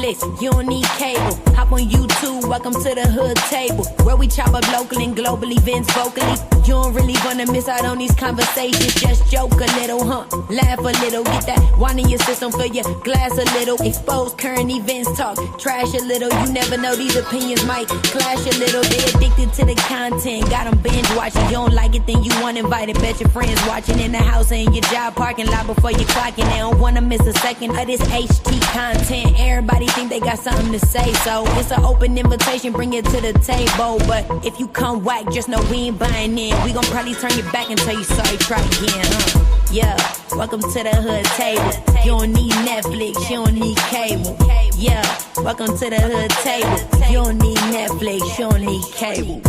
Netflix, you don't need cable. Hop on YouTube, welcome to the hood table, where we chop up local and global events vocally. You don't really wanna miss out on these conversations. Just joke a little, laugh a little, get that wine in your system, fill your glass a little. Expose current events, talk trash a little. You never know, these opinions might clash a little. They addicted to the content, got them binge watching. You don't like it, then you want invited. Bet your friends watching in the house and in your job parking lot before you clocking. They don't wanna miss a second of this HT content. Everybody think they got something to say, so it's an open invitation, bring it to the table. But if you come whack, just know we ain't buying in. We gon' probably turn your back and tell you sorry, try again, Yeah, welcome to the hood table. You don't need Netflix, you don't need cable. Yeah, welcome to the hood table. You don't need Netflix, you don't need cable.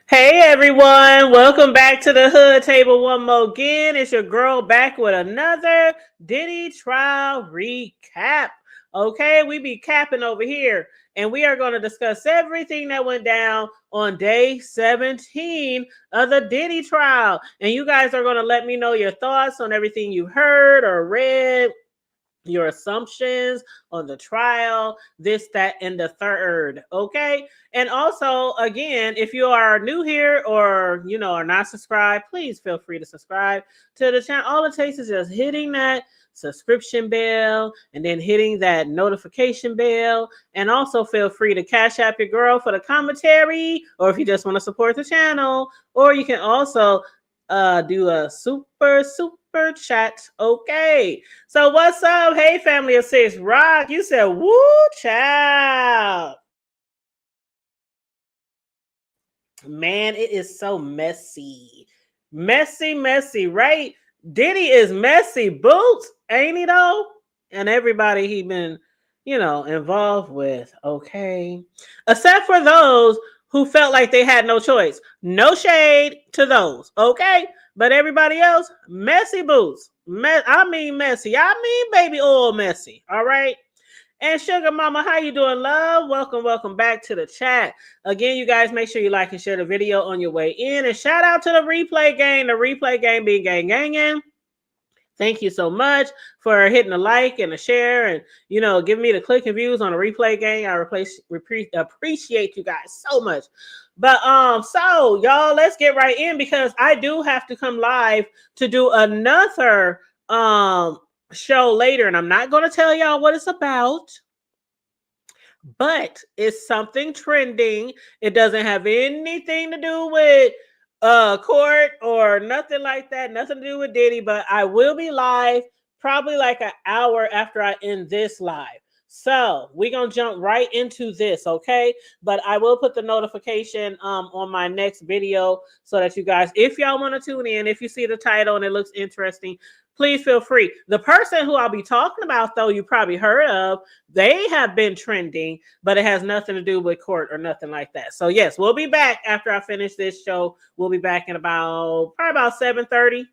Hey everyone, welcome back to the Hood Table one more again. It's your girl back with another Diddy trial recap. Okay, we be capping over here, and we are going to discuss everything that went down on day 17 of the Diddy trial. And you guys are going to let me know your thoughts on everything you heard or read, your assumptions on the trial, this, that, and the third. Okay. And also, again, if you are new here or, are not subscribed, please feel free to subscribe to the channel. All it takes is just hitting that subscription bell and then hitting that notification bell. And also feel free to cash app your girl for the commentary, or if you just want to support the channel, or you can also do a super chat. Okay, so what's up? Hey, family of six, Rock, you said woo child. Man, it is so messy, right? Diddy is messy boots, ain't he though? And everybody he been involved with. Okay, except for those who felt like they had no choice. No shade to those, okay? But everybody else, messy boots. I mean messy. I mean baby oil messy, all right? And Sugar Mama, how you doing, love? Welcome back to the chat. Again, you guys, make sure you like and share the video on your way in. And shout out to the replay gang. The replay gang being gang. Thank you so much for hitting a like and a share and, giving me the click and views on the replay gang. I appreciate you guys so much. But so y'all, let's get right in, because I do have to come live to do another show later, and I'm not going to tell y'all what it's about, but it's something trending. It doesn't have anything to do with court or nothing like that, nothing to do with Diddy, but I will be live probably like an hour after I end this live. So we're going to jump right into this, okay? But I will put the notification on my next video so that you guys, if y'all want to tune in, if you see the title and it looks interesting, please feel free. The person who I'll be talking about, though, you probably heard of, they have been trending, but it has nothing to do with court or nothing like that. So, yes, we'll be back after I finish this show. We'll be back in probably about 7:30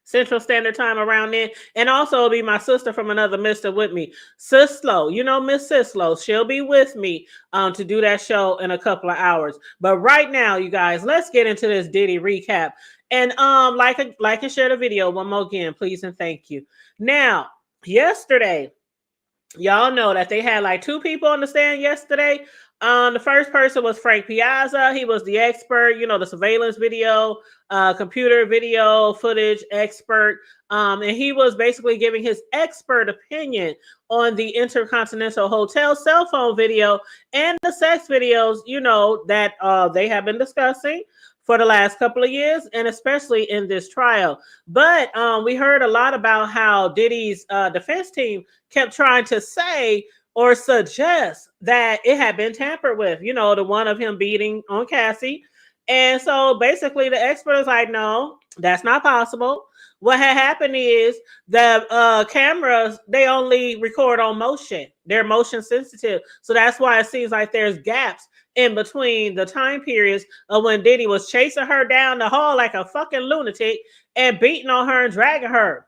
Central Standard Time around then. And also it'll be my sister from another mister with me, Sislo. Miss Sislo. She'll be with me to do that show in a couple of hours. But right now, you guys, let's get into this Diddy recap. And like and share the video one more again, please and thank you. Now, yesterday, y'all know that they had like two people on the stand yesterday. The first person was Frank Piazza. He was the expert, the surveillance video, computer video footage expert. And he was basically giving his expert opinion on the Intercontinental Hotel cell phone video and the sex videos, that they have been discussing for the last couple of years, and especially in this trial. But we heard a lot about how Diddy's defense team kept trying to say or suggest that it had been tampered with, the one of him beating on Cassie. And so basically the expert is like, no, that's not possible. What had happened is the cameras, they only record on motion. They're motion sensitive. So that's why it seems like there's gaps in between the time periods of when Diddy was chasing her down the hall like a fucking lunatic and beating on her and dragging her.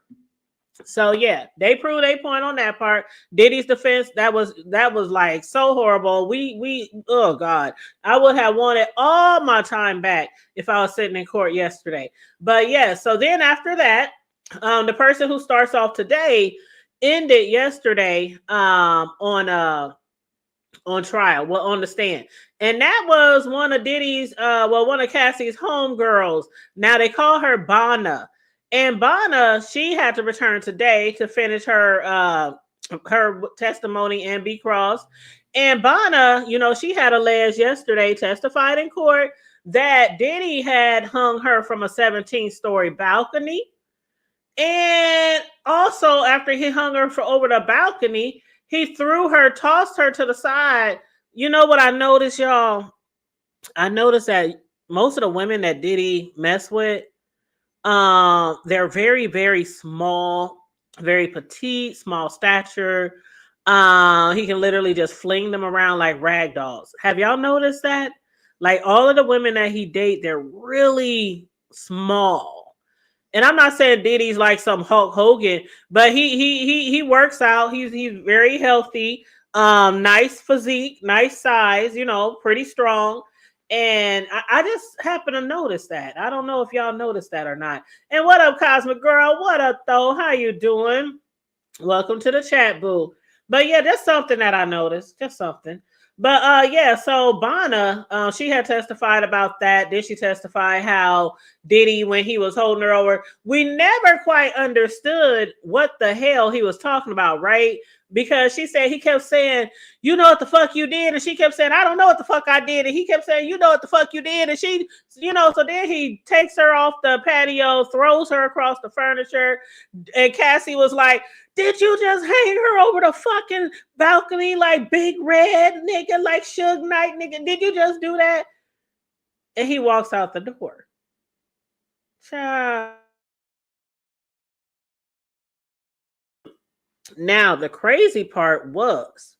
So yeah, they proved a point on that part. Diddy's defense, that was like so horrible. We oh god, I would have wanted all my time back if I was sitting in court yesterday. But yeah, so then after that, the person who starts off today ended yesterday on trial, well, on the stand. And that was one of Diddy's, one of Cassie's homegirls. Now they call her Bonna. And Bonna, she had to return today to finish her testimony and be crossed. And Bonna, she had alleged yesterday, testified in court, that Diddy had hung her from a 17-story balcony. And also, after he hung her for over the balcony, he threw her, tossed her to the side. You know what I noticed, y'all? I noticed that most of the women that Diddy mess with, they're very, very small, very petite, small stature. He can literally just fling them around like rag dolls. Have y'all noticed that? Like all of the women that he date, they're really small. And I'm not saying Diddy's like some Hulk Hogan, but he works out. He's very healthy, nice physique, nice size, pretty strong. And I just happen to notice that. I don't know if y'all noticed that or not. And what up, Cosmic Girl? What up, though? How you doing? Welcome to the chat, boo. But yeah, that's something that I noticed. Just something. But yeah, so Bonna, she had testified about that. Did she testify how Diddy, when he was holding her over, we never quite understood what the hell he was talking about, right? Because she said he kept saying, you know what the fuck you did, and she kept saying, I don't know what the fuck I did, and he kept saying, you know what the fuck you did, and she, so then he takes her off the patio, throws her across the furniture, and Cassie was like, did you just hang her over the fucking balcony like Big Red, nigga, like Suge Knight, nigga? Did you just do that? And he walks out the door. Child. Now, the crazy part was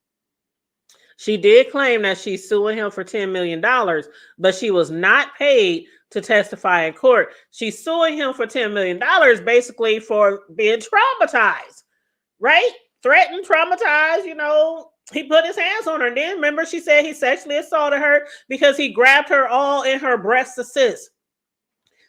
she did claim that she's suing him for $10 million, but she was not paid to testify in court. She's suing him for $10 million basically for being traumatized. Right? Threatened, traumatized, he put his hands on her. And then remember, she said he sexually assaulted her because he grabbed her all in her breast assist.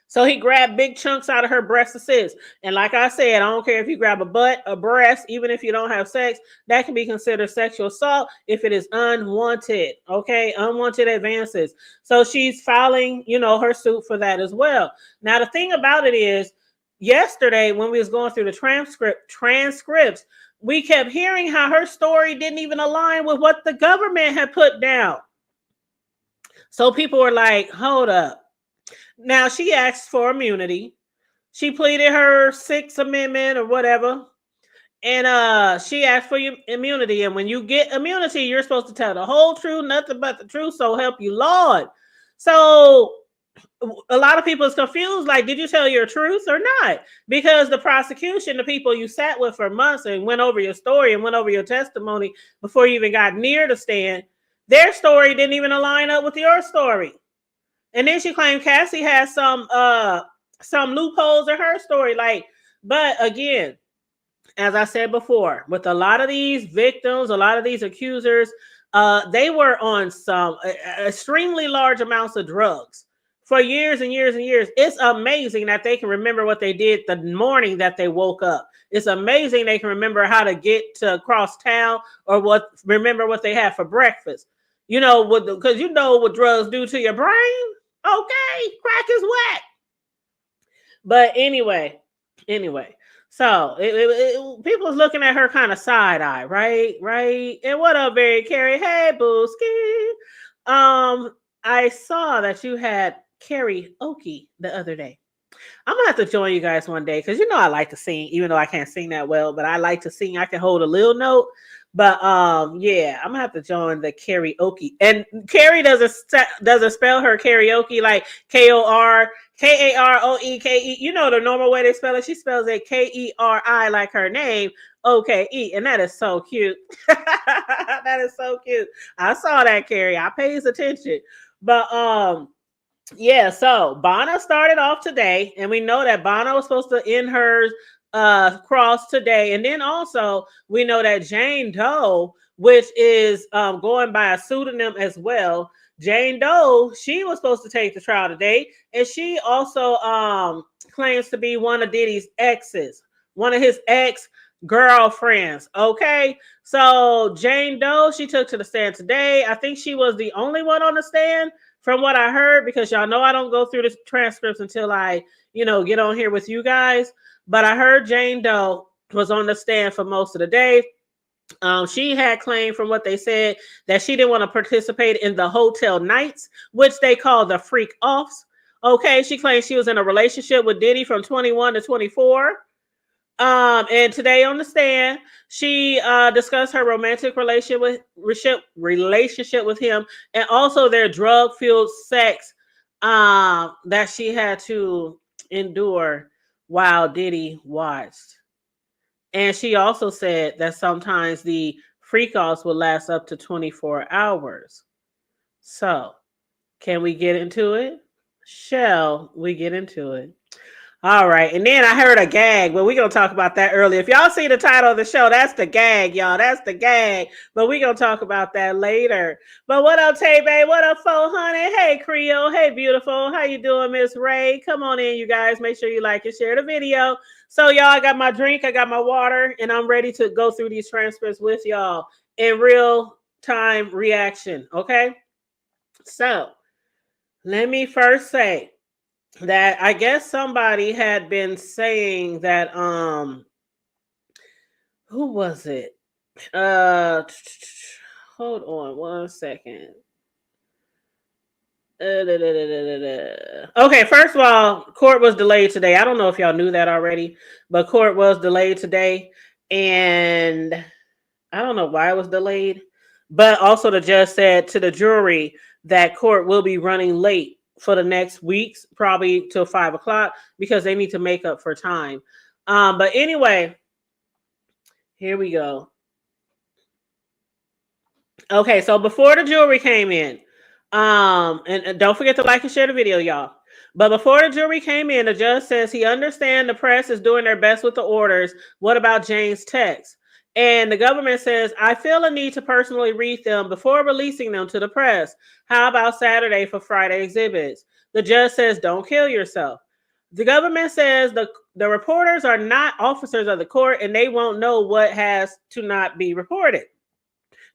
So he grabbed big chunks out of her breast assist. And like I said, I don't care if you grab a butt, a breast, even if you don't have sex, that can be considered sexual assault if it is unwanted. Okay, unwanted advances. So she's filing, her suit for that as well. Now, the thing about it is, yesterday when we was going through the transcripts, we kept hearing how her story didn't even align with what the government had put down. So people were like, hold up. Now she asked for immunity. She pleaded her Sixth Amendment or whatever. And she asked for immunity. And when you get immunity, you're supposed to tell the whole truth, nothing but the truth. So help you, Lord. So a lot of people is confused. Like, did you tell your truth or not? Because the prosecution, the people you sat with for months and went over your story and went over your testimony before you even got near the stand, their story didn't even align up with your story. And then she claimed Cassie has some loopholes in her story. But again, as I said before, with a lot of these victims, a lot of these accusers, they were on some extremely large amounts of drugs for years and years and years. It's amazing that they can remember what they did the morning that they woke up. It's amazing they can remember how to get to across town or remember what they had for breakfast. Because you know what drugs do to your brain. Okay, crack is whack. But anyway, so people was looking at her kind of side eye, right? And what up, Barry Carey? Hey, Booski. I saw that you had karaoke the other day. I'm gonna have to join you guys one day because I like to sing, even though I can't sing that well. But I like to sing. I can hold a little note. But yeah, I'm gonna have to join the karaoke. And Carrie doesn't spell her karaoke like KORKAROEKE. The normal way they spell it. She spells it KERI like her name. OKE, and that is so cute. That is so cute. I saw that, Carrie. I pays attention. But yeah, so Bonna started off today, and we know that Bonna was supposed to end her cross today. And then also we know that Jane Doe, which is going by a pseudonym as well. Jane Doe, she was supposed to take the trial today, and she also claims to be one of Diddy's exes, one of his ex girlfriends. Okay, so Jane Doe, she took to the stand today. I think she was the only one on the stand from what I heard, because y'all know I don't go through the transcripts until I, get on here with you guys. But I heard Jane Doe was on the stand for most of the day. She had claimed, from what they said, that she didn't want to participate in the hotel nights, which they call the freak offs. Okay, she claimed she was in a relationship with Diddy from 21 to 24. And today on the stand, she discussed her romantic relationship with him, and also their drug-fueled sex that she had to endure while Diddy watched. And she also said that sometimes the freak-offs will last up to 24 hours. So, can we get into it? Shall we get into it? All right. And then I heard a gag, but we're going to talk about that earlier. If y'all see the title of the show, that's the gag, y'all. That's the gag. But we're going to talk about that later. But what up, Tay Bay? What up, Fo Honey? Hey, Creole. Hey, beautiful. How you doing, Miss Ray? Come on in, you guys. Make sure you like and share the video. So, y'all, I got my drink. I got my water. And I'm ready to go through these transcripts with y'all in real time reaction. Okay? So, let me first say that I guess somebody had been saying that who was it? Hold on one second. Okay, first of all, court was delayed today. I don't know if y'all knew that already, but court was delayed today, and I don't know why it was delayed. But also the judge said to the jury that court will be running late for the next weeks, probably till 5 o'clock, because they need to make up for time. But anyway, here we go. Okay, so before the jury came in, and don't forget to like and share the video, y'all. But before the jury came in, the judge says he understands the press is doing their best with the orders. What about Jane's text? And the government says, I feel a need to personally read them before releasing them to the press. How about Saturday for Friday exhibits? The judge says, don't kill yourself. The government says the reporters are not officers of the court, and they won't know what has to not be reported.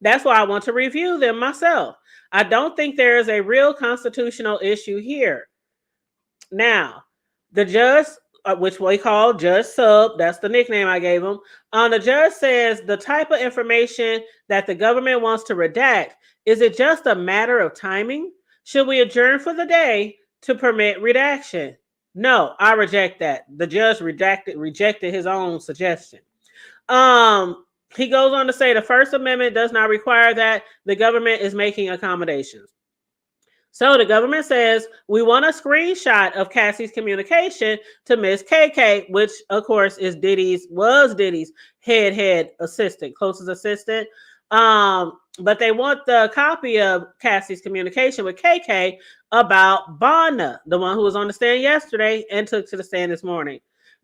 That's why I want to review them myself. I don't think there is a real constitutional issue here. Now, the judge, which we call Judge Sub, that's the nickname I gave him. The judge says the type of information that the government wants to redact, is it just a matter of timing? Should we adjourn for the day to permit redaction? No, I reject that. The judge rejected his own suggestion. He goes on to say the First Amendment does not require that. The government is making accommodations. So the government says, we want a screenshot of Cassie's communication to Miss KK, which of course is was Diddy's head assistant, closest assistant. But they want the copy of Cassie's communication with KK about Bonna, the one who was on the stand yesterday and took to the stand this morning,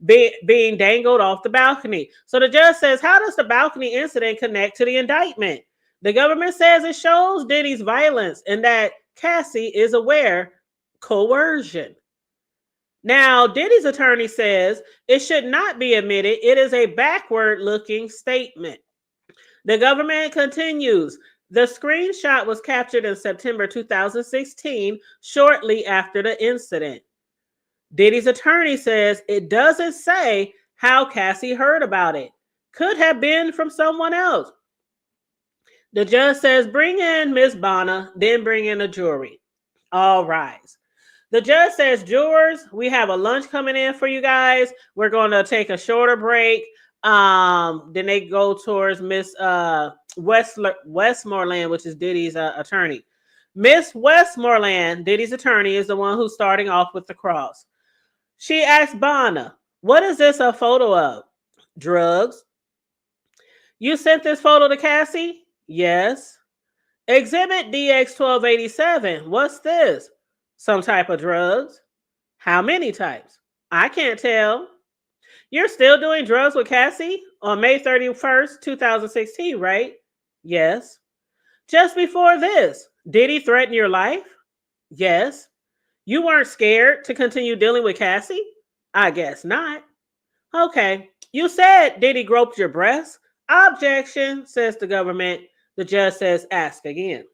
being dangled off the balcony. So the judge says, how does the balcony incident connect to the indictment? The government says it shows Diddy's violence and that Cassie is aware coercion. Now, Diddy's attorney says it should not be admitted. It is a backward-looking statement. The government continues. The screenshot was captured in September 2016, shortly after the incident. Diddy's attorney says it doesn't say how Cassie heard about it. Could have been from someone else. The judge says, bring in Miss Bonna, then bring in a jury. All rise. The judge says, jurors, we have a lunch coming in for you guys. We're going to take a shorter break. Then they go towards Miss Westmoreland, which is Diddy's attorney. Miss Westmoreland, Diddy's attorney, is the one who's starting off with the cross. She asked Bonna, what is this a photo of? Drugs. You sent this photo to Cassie? Yes. Exhibit DX1287. What's this? Some type of drugs. How many types? I can't tell. You're still doing drugs with Cassie on May 31st, 2016, right? Yes. Just before this, did he threaten your life? Yes. You weren't scared to continue dealing with Cassie? I guess not. Okay. You said Diddy groped your breast? Objection, says the government. The judge says, ask again.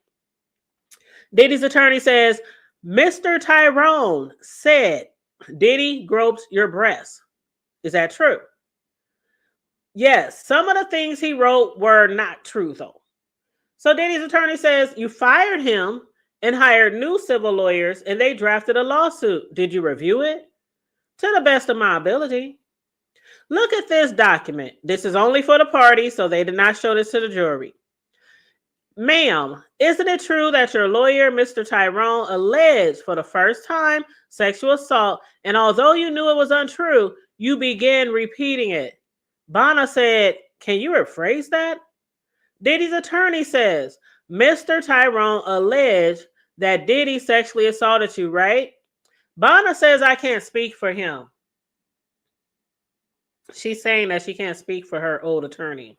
Diddy's attorney says, Mr. Tyrone said Diddy groped your breast. Is that true? Yes. Some of the things he wrote were not true, though. So Diddy's attorney says, you fired him and hired new civil lawyers and they drafted a lawsuit. Did you review it? To the best of my ability. Look at this document. This is only for the party, so they did not show this to the jury. Ma'am, isn't it true that your lawyer, Mr. Tyrone, alleged for the first time sexual assault, and although you knew it was untrue, you began repeating it? Bonna said, can you rephrase that? Diddy's attorney says, Mr. Tyrone alleged that Diddy sexually assaulted you, right? Bonna says I can't speak for him. She's saying that she can't speak for her old attorney.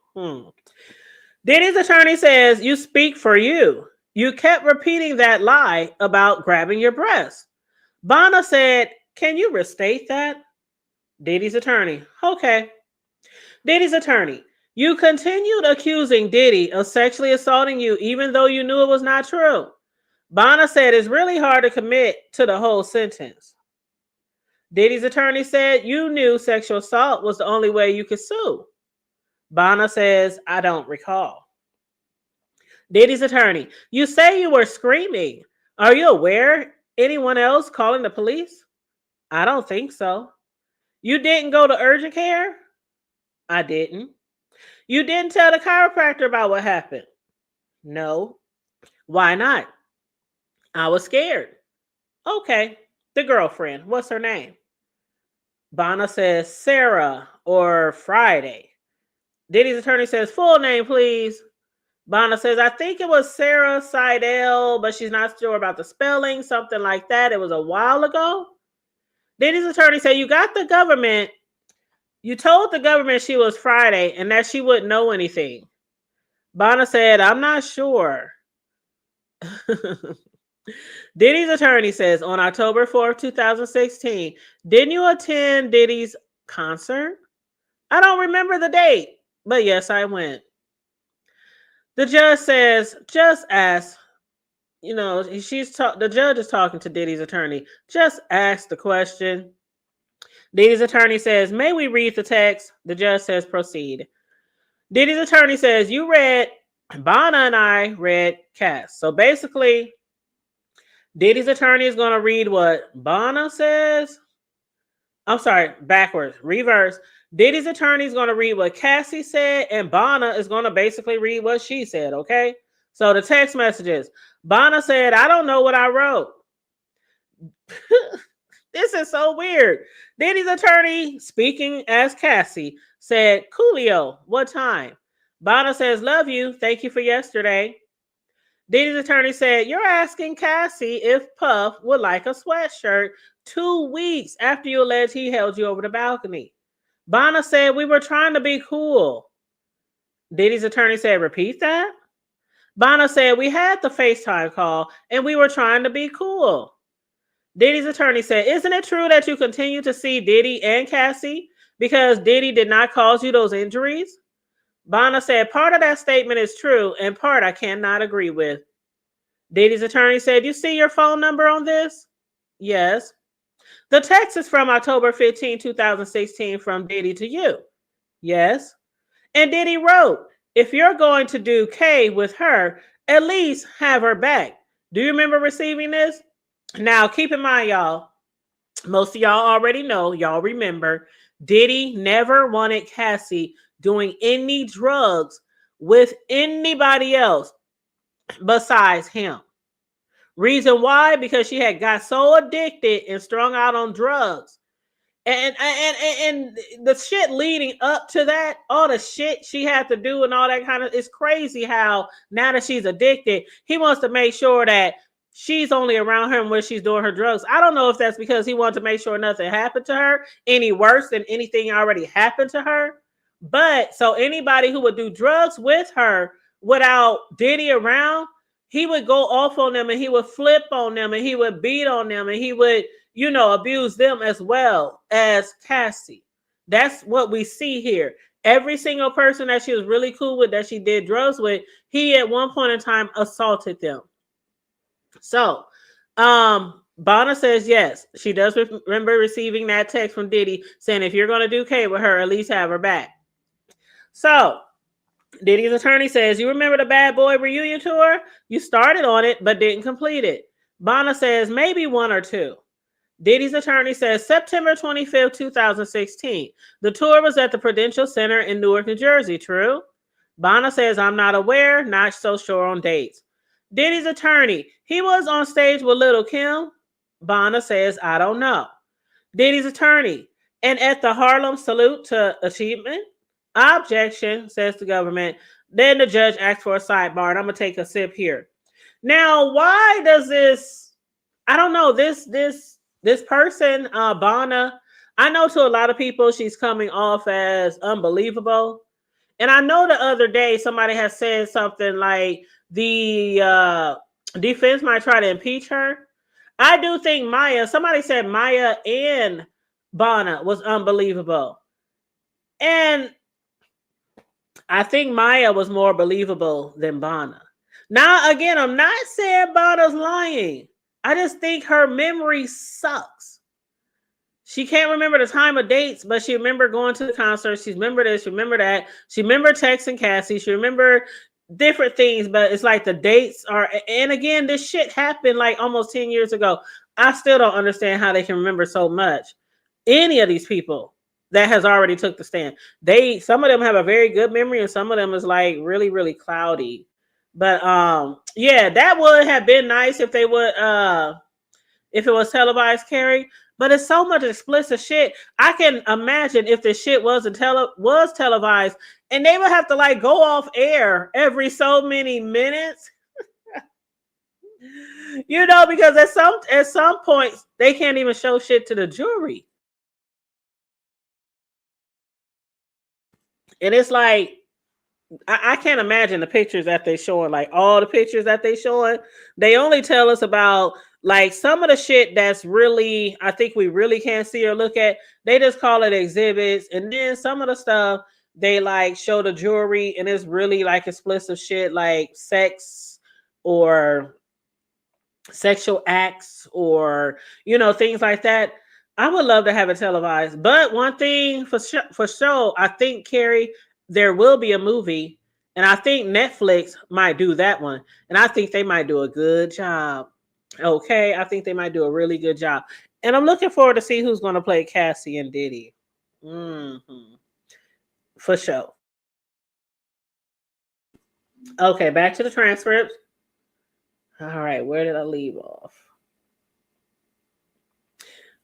Diddy's attorney says, you speak for you. You kept repeating that lie about grabbing your breast. Bonna said, can you restate that? Diddy's attorney, okay. Diddy's attorney, you continued accusing Diddy of sexually assaulting you even though you knew it was not true. Bonna said it's really hard to commit to the whole sentence. Diddy's attorney said you knew sexual assault was the only way you could sue. Bonna says, I don't recall. Diddy's attorney, you say you were screaming. Are you aware anyone else calling the police? I don't think so. You didn't go to urgent care? I didn't. You didn't tell the chiropractor about what happened? No. Why not? I was scared. Okay. The girlfriend, what's her name? Bonna says Sarah or Friday. Diddy's attorney says, full name, please. Bonna says, I think it was Sarah Seidel, but she's not sure about the spelling, something like that. It was a while ago. Diddy's attorney said, you told the government she was Friday and that she wouldn't know anything. Bonna said, I'm not sure. Diddy's attorney says, on October 4th, 2016, didn't you attend Diddy's concert? I don't remember the date, but yes, I went. The judge says, just ask, the judge is talking to Diddy's attorney. Just ask the question. Diddy's attorney says, may we read the text? The judge says, proceed. Diddy's attorney says, Bonna and I read Cass. So basically, Diddy's attorney is going to read what Bonna says. I'm sorry, backwards, reverse. Diddy's attorney is going to read what Cassie said, and Bonna is going to basically read what she said, okay? So the text messages. Bonna said, I don't know what I wrote. This is so weird. Diddy's attorney, speaking as Cassie, said, Coolio, what time? Bonna says, love you. Thank you for yesterday. Diddy's attorney said, you're asking Cassie if Puff would like a sweatshirt 2 weeks after you allege he held you over the balcony. Bonna said, we were trying to be cool. Diddy's attorney said, repeat that? Bonna said, we had the FaceTime call and we were trying to be cool. Diddy's attorney said, isn't it true that you continue to see Diddy and Cassie because Diddy did not cause you those injuries? Bonna said, part of that statement is true and part I cannot agree with. Diddy's attorney said, you see your phone number on this? Yes. The text is from October 15, 2016 from Diddy to you. Yes. And Diddy wrote, if you're going to do K with her, at least have her back. Do you remember receiving this? Now, keep in mind, y'all, most of y'all already know, y'all remember, Diddy never wanted Cassie doing any drugs with anybody else besides him. Reason why? Because she had got so addicted and strung out on drugs. And the shit leading up to that, all the shit she had to do and all that kind of, it's crazy how now that she's addicted, he wants to make sure that she's only around her when she's doing her drugs. I don't know if that's because he wanted to make sure nothing happened to her any worse than anything already happened to her. But so anybody who would do drugs with her without Diddy around, he would go off on them and he would flip on them and he would beat on them and he would, abuse them as well as Cassie. That's what we see here. Every single person that she was really cool with, that she did drugs with, he at one point in time assaulted them. So, Bonna says yes, she does remember receiving that text from Diddy saying, if you're going to do K with her, at least have her back. So, Diddy's attorney says, you remember the Bad Boy reunion tour? You started on it, but didn't complete it. Bonna says, maybe one or two. Diddy's attorney says, September 25th, 2016. The tour was at the Prudential Center in Newark, New Jersey. True? Bonna says, I'm not aware, not so sure on dates. Diddy's attorney, he was on stage with Little Kim. Bonna says, I don't know. Diddy's attorney, and at the Harlem Salute to Achievement? Objection, says the government. Then the judge asks for a sidebar, and I'm going to take a sip here. Now, why does this, I don't know, this person, Bonna, I know to a lot of people she's coming off as unbelievable. And I know the other day somebody has said something like the defense might try to impeach her. I do think somebody said Maya and Bonna was unbelievable. And I think Maya was more believable than Bonna. Now, again, I'm not saying Bonna's lying. I just think her memory sucks. She can't remember the time of dates, but she remember going to the concert. She remember this, she remember that. She remember texting Cassie. She remember different things, but it's like the dates are, and again, this shit happened like almost 10 years ago. I still don't understand how they can remember so much. Any of these people that has already took the stand. Some of them have a very good memory and some of them is like really, really cloudy. But yeah, that would have been nice if they would if it was televised, Carrie. But it's so much explicit shit. I can imagine if the shit was televised and they would have to like go off air every so many minutes. Because at some points they can't even show shit to the jury. And it's like, I can't imagine the pictures that they showing, like all the pictures that they showing. They only tell us about like some of the shit that's really, I think we really can't see or look at. They just call it exhibits. And then some of the stuff they like show the jury and it's really like explicit shit like sex or sexual acts or, things like that. I would love to have it televised. But one thing for sure, I think, Carrie, there will be a movie. And I think Netflix might do that one. And I think they might do a good job. Okay, I think they might do a really good job. And I'm looking forward to see who's going to play Cassie and Diddy. Mm-hmm. For sure. Okay, back to the transcript. All right, where did I leave off?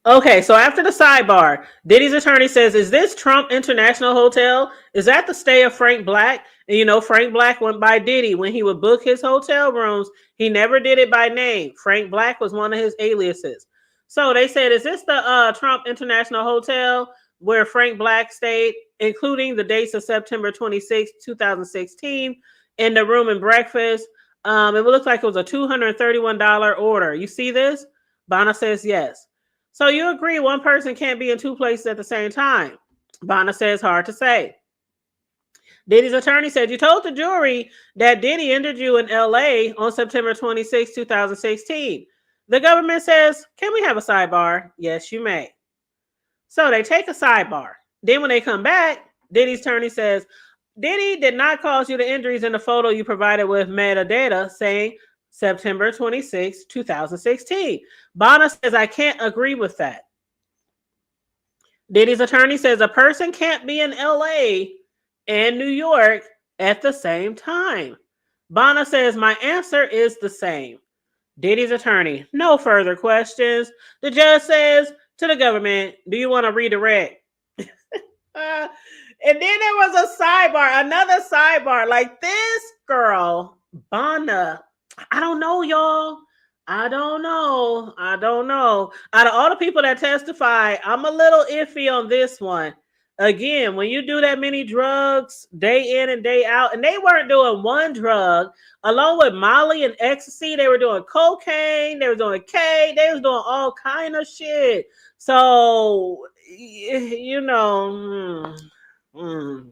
Okay, so after the sidebar, Diddy's attorney says, is this Trump International Hotel? Is that the stay of Frank Black? And Frank Black went by Diddy. When he would book his hotel rooms, he never did it by name. Frank Black was one of his aliases. So they said, is this the Trump International Hotel where Frank Black stayed, including the dates of September 26, 2016, in the room and breakfast? It looked like it was a $231 order. You see this? Bonna says yes. So you agree one person can't be in two places at the same time? Bonna says hard to say. Diddy's attorney said, you told the jury that Diddy entered you in LA on September 26, 2016. The government says, can we have a sidebar? Yes, you may. So they take a sidebar. Then when they come back, Diddy's attorney says, Diddy did not cause you the injuries in the photo you provided with metadata saying September 26, 2016. Bonna says, I can't agree with that. Diddy's attorney says a person can't be in LA and New York at the same time. Bonna says, my answer is the same. Diddy's attorney, no further questions. The judge says to the government, do you want to redirect? And then there was a sidebar, another sidebar. Like this girl, Bonna, I don't know, y'all. I don't know. I don't know. Out of all the people that testify, I'm a little iffy on this one. Again, when you do that many drugs day in and day out, and they weren't doing one drug, along with Molly and ecstasy, they were doing cocaine, they were doing K, they was doing all kind of shit. So, you know, hey,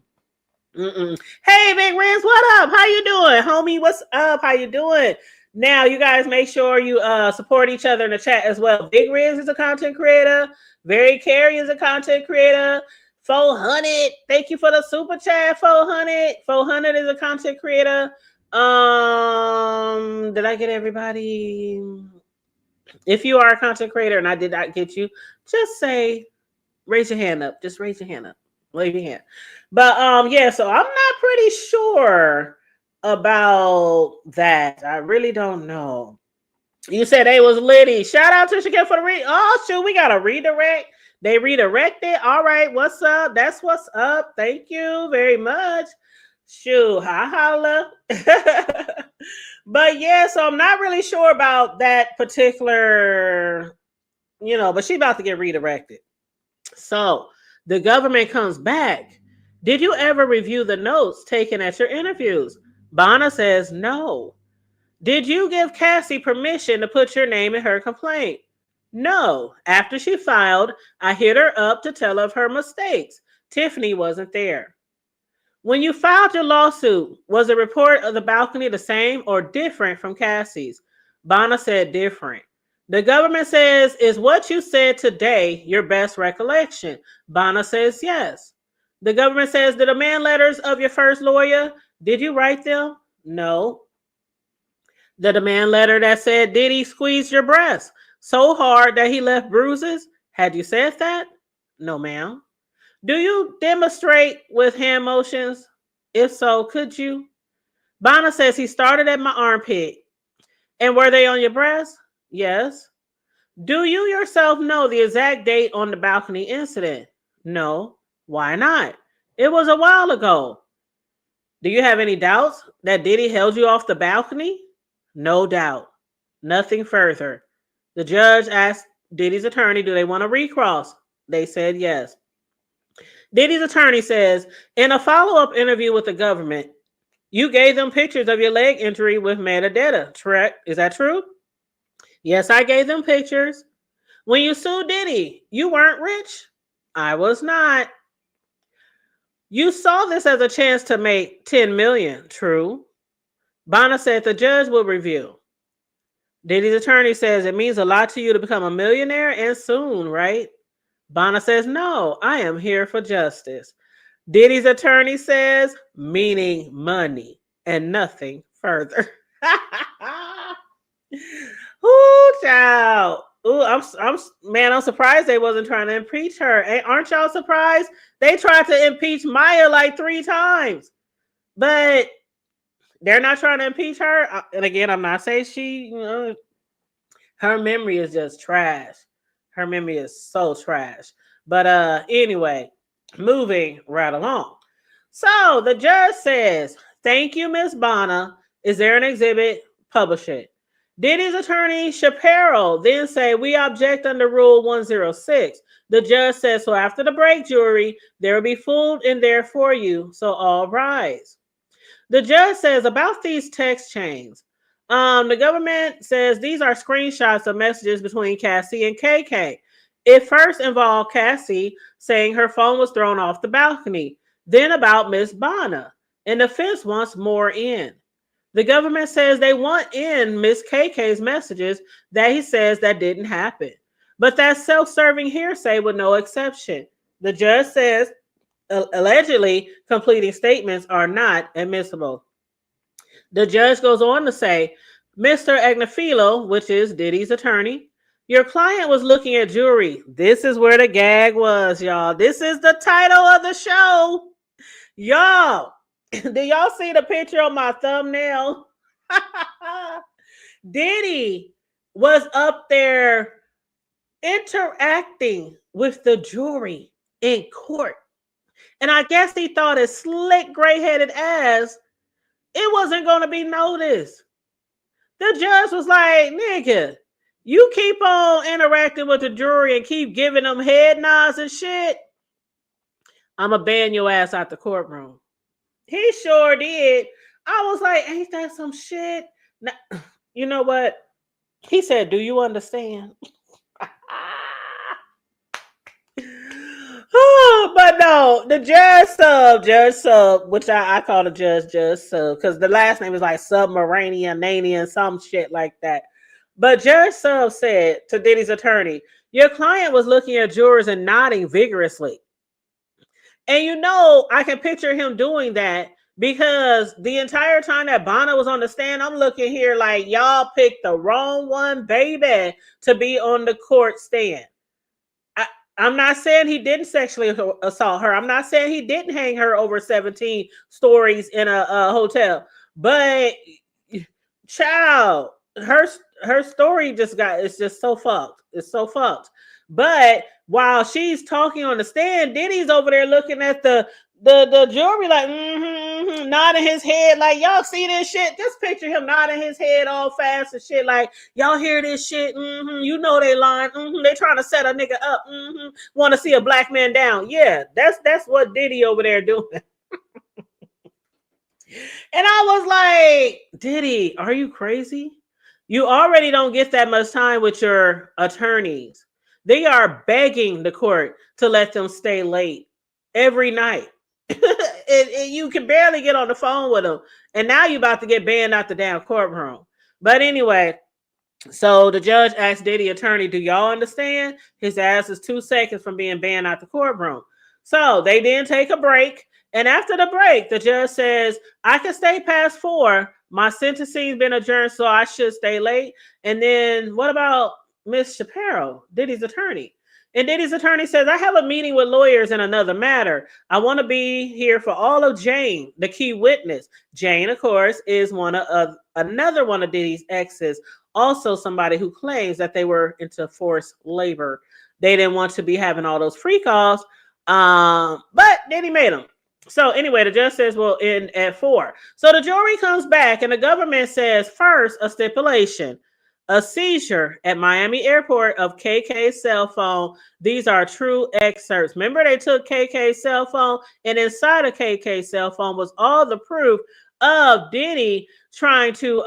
Big Riz, what up? How you doing, homie? What's up? How you doing? Now, you guys make sure you support each other in the chat as well. Big Riz is a content creator. Very Carey is a content creator. 400, thank you for the super chat. 400, 400 is a content creator. Did I get everybody? If you are a content creator and I did not get you, just say raise your hand up. Just raise your hand up. Wave your hand. But yeah, so I'm not pretty sure about that. I really don't know. You said they was litty. Shout out to Shaquille for the read. Oh shoot, we got a redirect. They redirected. All right, what's up? That's what's up. Thank you very much. Shoot, holla. But yeah, so I'm not really sure about that particular, but she about to get redirected. So the government comes back. Did you ever review the notes taken at your interviews? Bonna says no. Did you give Cassie permission to put your name in her complaint? No. After she filed, I hit her up to tell her of her mistakes. Tiffany wasn't there. When you filed your lawsuit, was the report of the balcony the same or different from Cassie's? Bonna said different. The government says, is what you said today your best recollection? Bonna says yes. The government says, the demand letters of your first lawyer, did you write them? No. The demand letter that said, Diddy squeezed your breast so hard that he left bruises, had you said that? No, ma'am. Do you demonstrate with hand motions? If so, could you? Bonna says he started at my armpit. And were they on your breast? Yes. Do you yourself know the exact date on the balcony incident? No. Why not? It was a while ago. Do you have any doubts that Diddy held you off the balcony? No doubt. Nothing further. The judge asked Diddy's attorney, do they want to recross? They said yes. Diddy's attorney says, in a follow-up interview with the government, you gave them pictures of your leg injury with metadata, correct? Is that true? Yes, I gave them pictures. When you sued Diddy, you weren't rich? I was not. You saw this as a chance to make $10 million, true? Bonna said the judge will review. Diddy's attorney says it means a lot to you to become a millionaire and soon, right? Bonna says, no, I am here for justice. Diddy's attorney says, meaning money and nothing further. Ooh, child. Ooh, I'm surprised they wasn't trying to impeach her. Aren't y'all surprised? They tried to impeach Maya like 3 times, but they're not trying to impeach her. And again, I'm not saying she, her memory is just trash. Her memory is so trash. But anyway, moving right along. So the judge says, thank you, Miss Bonna. Is there an exhibit? Publish it. Diddy's attorney, Shapiro, then say, we object under Rule 106. The judge says, so after the break, jury, there will be food in there for you, so all rise. The judge says about these text chains, the government says these are screenshots of messages between Cassie and KK. It first involved Cassie saying her phone was thrown off the balcony, then about Miss Bonna, and the defense wants more in. The government says they want in Miss KK's messages that he says that didn't happen, but that's self-serving hearsay with no exception. The judge says allegedly completing statements are not admissible. The judge goes on to say, Mr. Agnafilo, which is Diddy's attorney, your client was looking at jewelry. This is where the gag was, y'all. This is the title of the show. Y'all, do y'all see the picture on my thumbnail? Diddy was up there interacting with the jury in court. And I guess he thought his slick, gray-headed ass, it wasn't going to be noticed. The judge was like, nigga, you keep on interacting with the jury and keep giving them head nods and shit, I'ma ban your ass out the courtroom. He sure did. I was like, ain't that some shit? Now, you know what? He said, do you understand? But no, the Judge Sub, which I call the Judge Sub, because the last name is like Submaranian, some shit like that. But Judge Sub said to Diddy's attorney, your client was looking at jurors and nodding vigorously. And you know, I can picture him doing that because the entire time that Bono was on the stand, I'm looking here like y'all picked the wrong one, baby, to be on the court stand. I'm not saying he didn't sexually assault her. I'm not saying he didn't hang her over 17 stories in a hotel. But child, her story it's just so fucked. It's so fucked. But while she's talking on the stand, Diddy's over there looking at the jury like nodding his head like y'all see this shit. Just picture him nodding his head all fast and shit like y'all hear this shit. You know they lying. They trying to set a nigga up. Want to see a black man down. Yeah, that's what Diddy over there doing. And I was like, Diddy, are you crazy? You already don't get that much time with your attorneys. They are begging the court to let them stay late every night. You can barely get on the phone with them. And now you're about to get banned out the damn courtroom. But anyway, so the judge asked Diddy attorney, do y'all understand? His ass is 2 seconds from being banned out the courtroom. So they then take a break. And after the break, the judge says, I can stay past 4. My sentencing's been adjourned, so I should stay late. And then what about Miss Shapiro, Diddy's attorney? And Diddy's attorney says, I have a meeting with lawyers in another matter. I want to be here for all of Jane, the key witness. Jane, of course, is another one of Diddy's exes, also somebody who claims that they were into forced labor. They didn't want to be having all those free calls, but Diddy made them. So anyway, the judge says, well, in at 4. So the jury comes back and the government says, first, a stipulation. A seizure at Miami Airport of KK's cell phone. These are true excerpts. Remember, they took KK's cell phone, and inside of KK's cell phone was all the proof of Diddy trying to,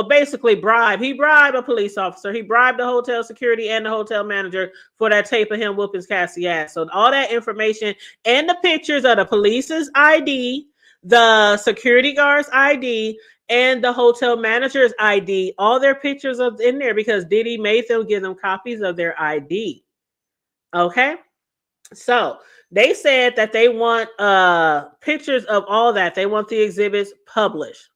basically bribe. He bribed a police officer. He bribed the hotel security and the hotel manager for that tape of him whooping Cassie ass. So all that information and the pictures of the police's ID, the security guard's ID, and the hotel manager's ID, all their pictures are in there because Diddy made them give them copies of their ID. Okay? So they said that they want pictures of all that. They want the exhibits published.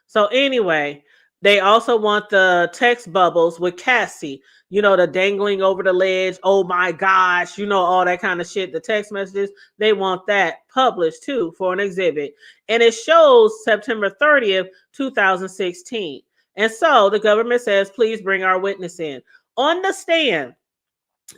So anyway, they also want the text bubbles with Cassie, you know, the dangling over the ledge. Oh my gosh, you know, all that kind of shit. The text messages, they want that published too for an exhibit. And it shows September 30th, 2016. And so the government says, please bring our witness in. On the stand,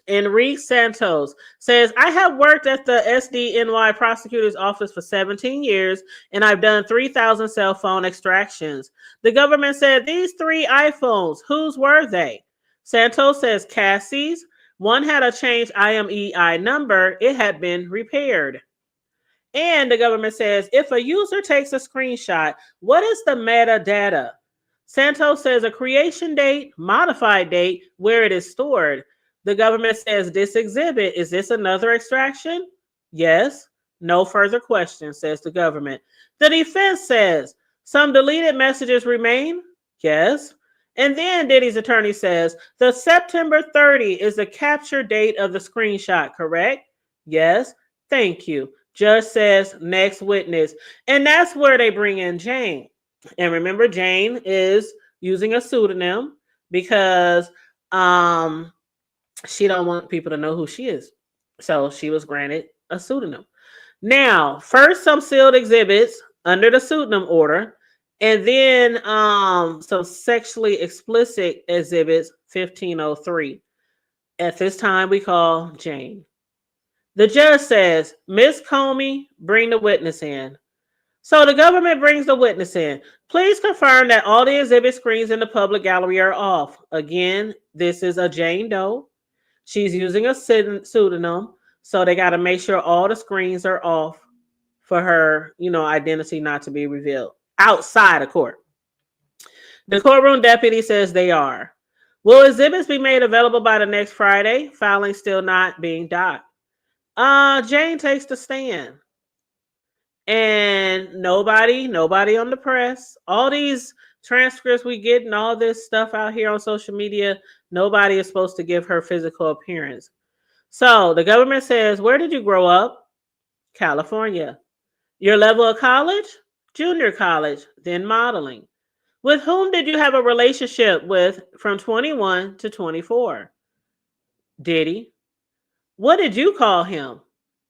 Enrique Santos says, I have worked at the SDNY prosecutor's office for 17 years, and I've done 3,000 cell phone extractions. The government said, these 3 iPhones, whose were they? Santos says, Cassie's. One had a changed IMEI number. It had been repaired. And the government says, if a user takes a screenshot, what is the metadata? Santos says, a creation date, modified date, where it is stored. The government says, this exhibit, is this another extraction? Yes. No further questions, says the government. The defense says, some deleted messages remain? Yes. And then Diddy's attorney says, the September 30 is the capture date of the screenshot, correct? Yes. Thank you. Judge says, next witness. And that's where they bring in Jane. And remember, Jane is using a pseudonym because she don't want people to know who she is. So she was granted a pseudonym. Now, first some sealed exhibits under the pseudonym order, and then some sexually explicit exhibits, 1503. At this time, we call Jane. The judge says, Miss Comey, bring the witness in. So the government brings the witness in. Please confirm that all the exhibit screens in the public gallery are off. Again, this is a Jane Doe. She's using a pseudonym, so they got to make sure all the screens are off for her, identity not to be revealed outside of court. The courtroom deputy says they are. Will exhibits be made available by the next Friday? Filing still not being docked. Jane takes the stand. And nobody on the press, all these transcripts we get and all this stuff out here on social media, nobody is supposed to give her physical appearance. So the government says, where did you grow up? California. Your level of college? Junior college, then modeling. With whom did you have a relationship with from 21 to 24? Diddy. What did you call him?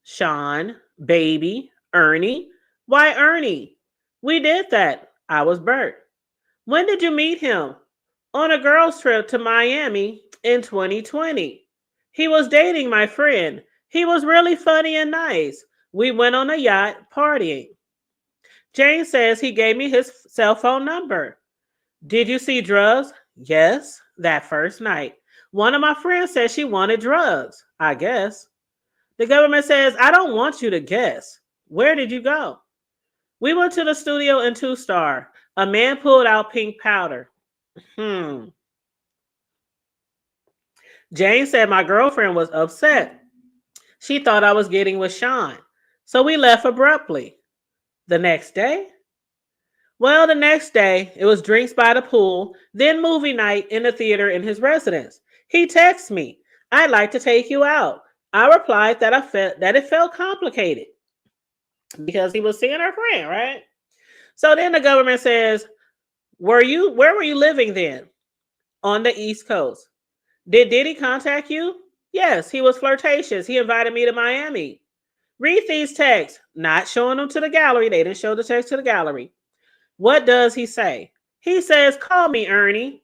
Sean, baby, Ernie. Why Ernie? We did that. I was Bert. When did you meet him? On a girls' trip to Miami in 2020. He was dating my friend. He was really funny and nice. We went on a yacht partying. Jane says he gave me his cell phone number. Did you see drugs? Yes, that first night. One of my friends said she wanted drugs, I guess. The government says, I don't want you to guess. Where did you go? We went to the studio in 2-Star. A man pulled out pink powder. Jane said my girlfriend was upset. She thought I was getting with Sean. So we left abruptly. The next day? Well, the next day, it was drinks by the pool, then movie night in the theater in his residence. He texted me, I'd like to take you out. I replied that it felt complicated because he was seeing her friend, right? So then the government says, where were you living then? On the East Coast. Did Diddy contact you? Yes, he was flirtatious. He invited me to Miami. Read these texts, not showing them to the gallery. They didn't show the text to the gallery. What does he say? He says, call me Ernie.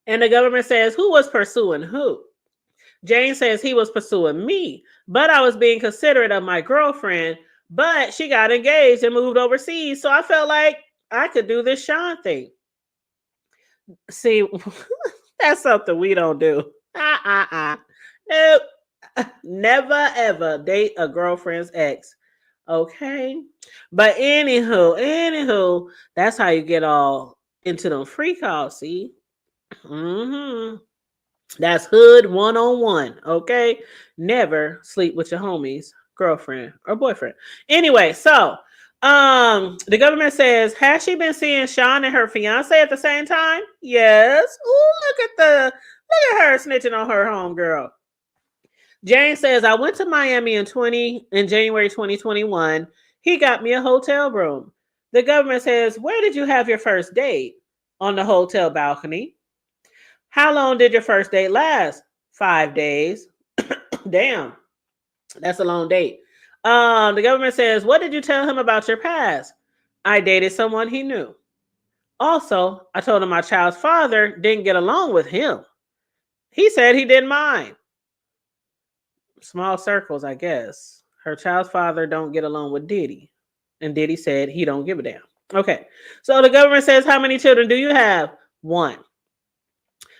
And the government says, who was pursuing who? Jane says he was pursuing me, but I was being considerate of my girlfriend, but she got engaged and moved overseas. So I felt like I could do this Sean thing. See, that's something we don't do. Nope. Never ever date a girlfriend's ex. Okay. But anywho, that's how you get all into them free calls, see? That's hood 101. Okay. Never sleep with your homies, girlfriend or boyfriend. Anyway, so the government says, has she been seeing Sean and her fiance at the same time? Yes. Ooh, look at her snitching on her homegirl. Jane says, I went to Miami in January 2021. He got me a hotel room. The government says, where did you have your first date? On the hotel balcony. How long did your first date last? 5 days. Damn, that's a long date. The government says, what did you tell him about your past? I dated someone he knew. Also, I told him my child's father didn't get along with him. He said he didn't mind. Small circles, I guess. Her child's father don't get along with Diddy. And Diddy said he don't give a damn. Okay. So the government says, how many children do you have? 1.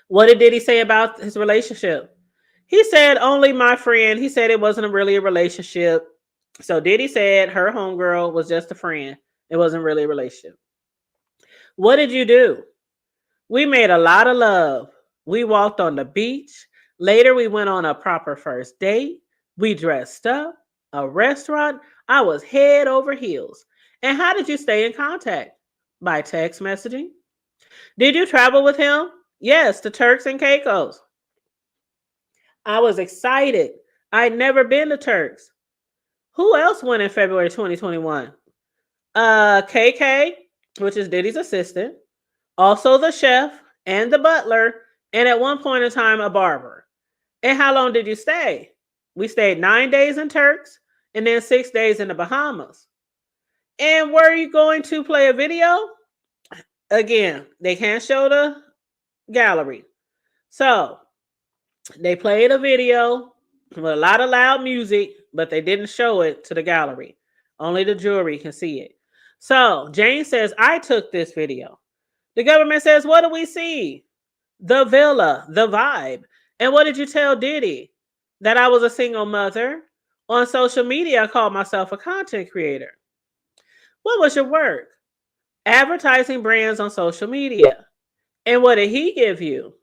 What did Diddy say about his relationship? He said, only my friend. He said it wasn't really a relationship. So Diddy said her homegirl was just a friend. It wasn't really a relationship. What did you do? We made a lot of love. We walked on the beach. Later, we went on a proper first date. We dressed up. A restaurant. I was head over heels. And how did you stay in contact? By text messaging. Did you travel with him? Yes, to Turks and Caicos. I was excited. I'd never been to Turks. Who else went in February 2021? KK, which is Diddy's assistant. Also the chef and the butler. And at one point in time, a barber. And how long did you stay? We stayed 9 days in Turks and then 6 days in the Bahamas. And were you going to play a video? Again, they can't show the gallery. So they played a video with a lot of loud music, but they didn't show it to the gallery. Only the jury can see it. So Jane says, I took this video. The government says, what do we see? The villa, the vibe. And what did you tell Diddy? That I was a single mother. On social media, I called myself a content creator. What was your work? Advertising brands on social media. And what did he give you?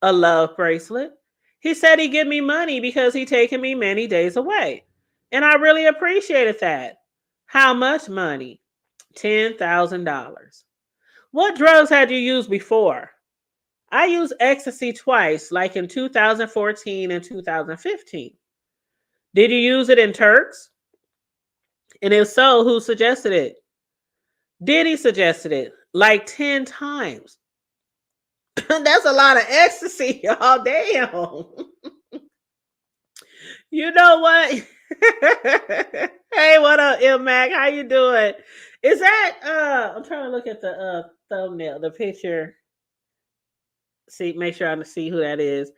A love bracelet. He said he'd give me money because he'd taken me many days away. And I really appreciated that. How much money? $10,000. What drugs had you used before? I used ecstasy twice, like in 2014 and 2015. Did you use it in Turks? And if so, who suggested it? Diddy suggested it like 10 times. That's a lot of ecstasy, y'all. Damn. You know what? Hey, what up, M Mac? How you doing? Is that I'm trying to look at the thumbnail, the picture. See, make sure I see who that is.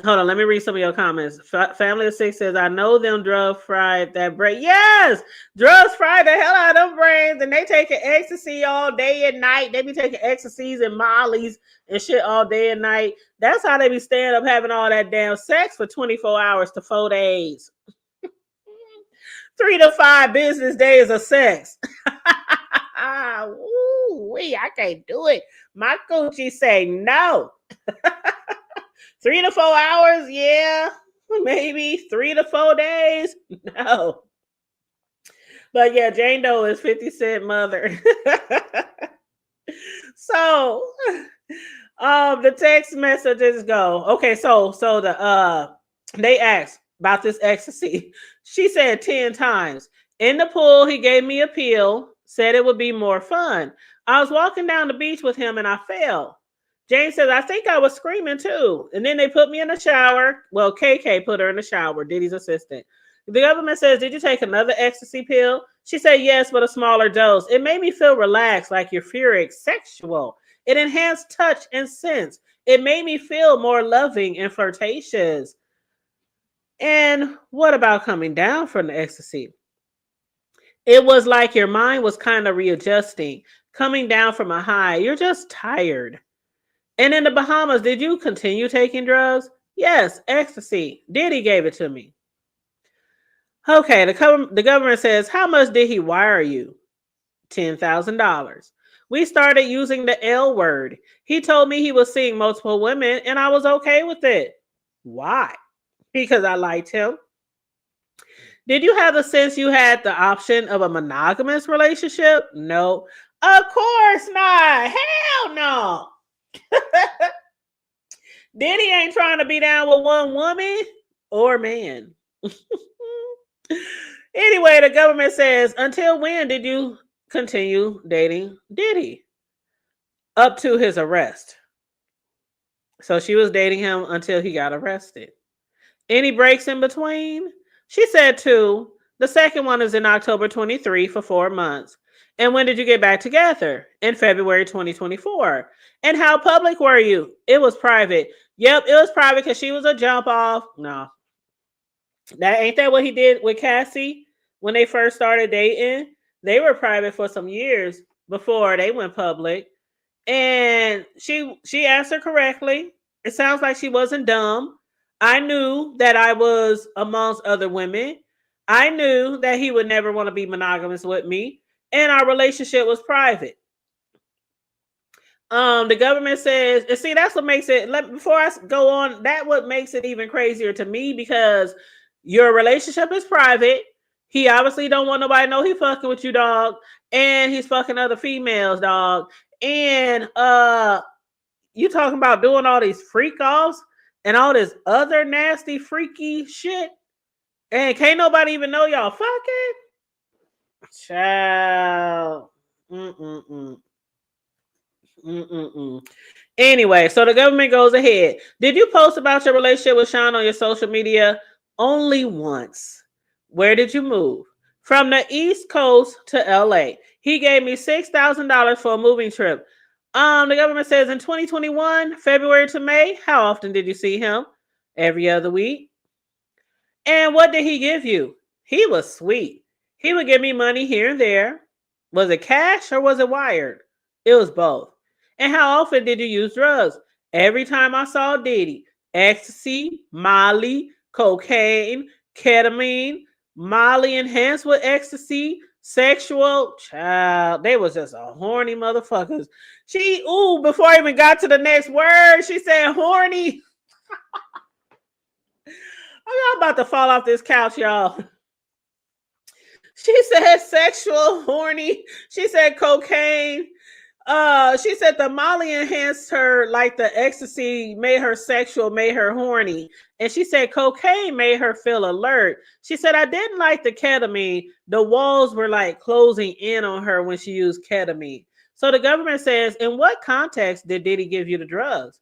Hold on, let me read some of your comments. Family of Six says, I know them drugs fried that brain. Yes, drugs fried the hell out of them brains, and they taking ecstasy all day and night. They be taking ecstasies and mollies and shit all day and night. That's how they be staying up having all that damn sex for 24 hours to 4 days. 3 to 5 business days of sex. Ooh, I can't do it. My coochie say no. 3 to 4 hours, yeah. Maybe 3 to 4 days. No. But yeah, Jane Doe is 50 Cent mother. So the text messages go. Okay, so the they asked about this ecstasy. She said 10 times. In the pool, he gave me a pill, said it would be more fun. I was walking down the beach with him and I fell. Jane says, I think I was screaming too. And then they put me in the shower. Well, KK put her in the shower, Diddy's assistant. The government says, did you take another ecstasy pill? She said, yes, but a smaller dose. It made me feel relaxed, like euphoric, sexual. It enhanced touch and sense. It made me feel more loving and flirtatious. And what about coming down from the ecstasy? It was like your mind was kind of readjusting, coming down from a high. You're just tired. And in the Bahamas, did you continue taking drugs? Yes, ecstasy. Diddy gave it to me. Okay, the government says, how much did he wire you? $10,000. We started using the L word. He told me he was seeing multiple women and I was okay with it. Why? Because I liked him. Did you have the sense you had the option of a monogamous relationship? No. Of course not. Hell no. Diddy ain't trying to be down with one woman or man. Anyway, the government says, until when did you continue dating Diddy? Up to his arrest. So she was dating him until he got arrested. Any breaks in between? She said 2. The second one is in October 23 for 4 months. And when did you get back together? In February 2024. And how public were you? It was private. Yep, it was private because she was a jump off. No. Ain't that what he did with Cassie when they first started dating? They were private for some years before they went public. And she answered correctly. It sounds like she wasn't dumb. I knew that I was amongst other women. I knew that he would never want to be monogamous with me. And our relationship was private. The government says, and see, that's what makes it, before I go on, that what makes it even crazier to me, because your relationship is private. He obviously don't want nobody to know he fucking with you, dog. And he's fucking other females, dog. And you talking about doing all these freak offs and all this other nasty, freaky shit. And can't nobody even know y'all fucking? Child. Anyway, so the government goes ahead. Did you post about your relationship with Sean on your social media? Only once. Where did you move? From the East Coast to LA. He gave me $6,000 for a moving trip. The government says in 2021, February to May, how often did you see him? Every other week. And what did he give you? He was sweet. He would give me money here and there. Was it cash or was it wired? It was both. And how often did you use drugs? Every time I saw Diddy, ecstasy, Molly, cocaine, ketamine, Molly enhanced with ecstasy, sexual, child. They was just a horny motherfuckers. Before I even got to the next word, she said horny. I'm about to fall off this couch, y'all. She said sexual, horny. She said cocaine. She said the Molly enhanced her, like the ecstasy made her sexual, made her horny. And she said cocaine made her feel alert. She said, I didn't like the ketamine. The walls were like closing in on her when she used ketamine. So the government says, in what context did Diddy give you the drugs?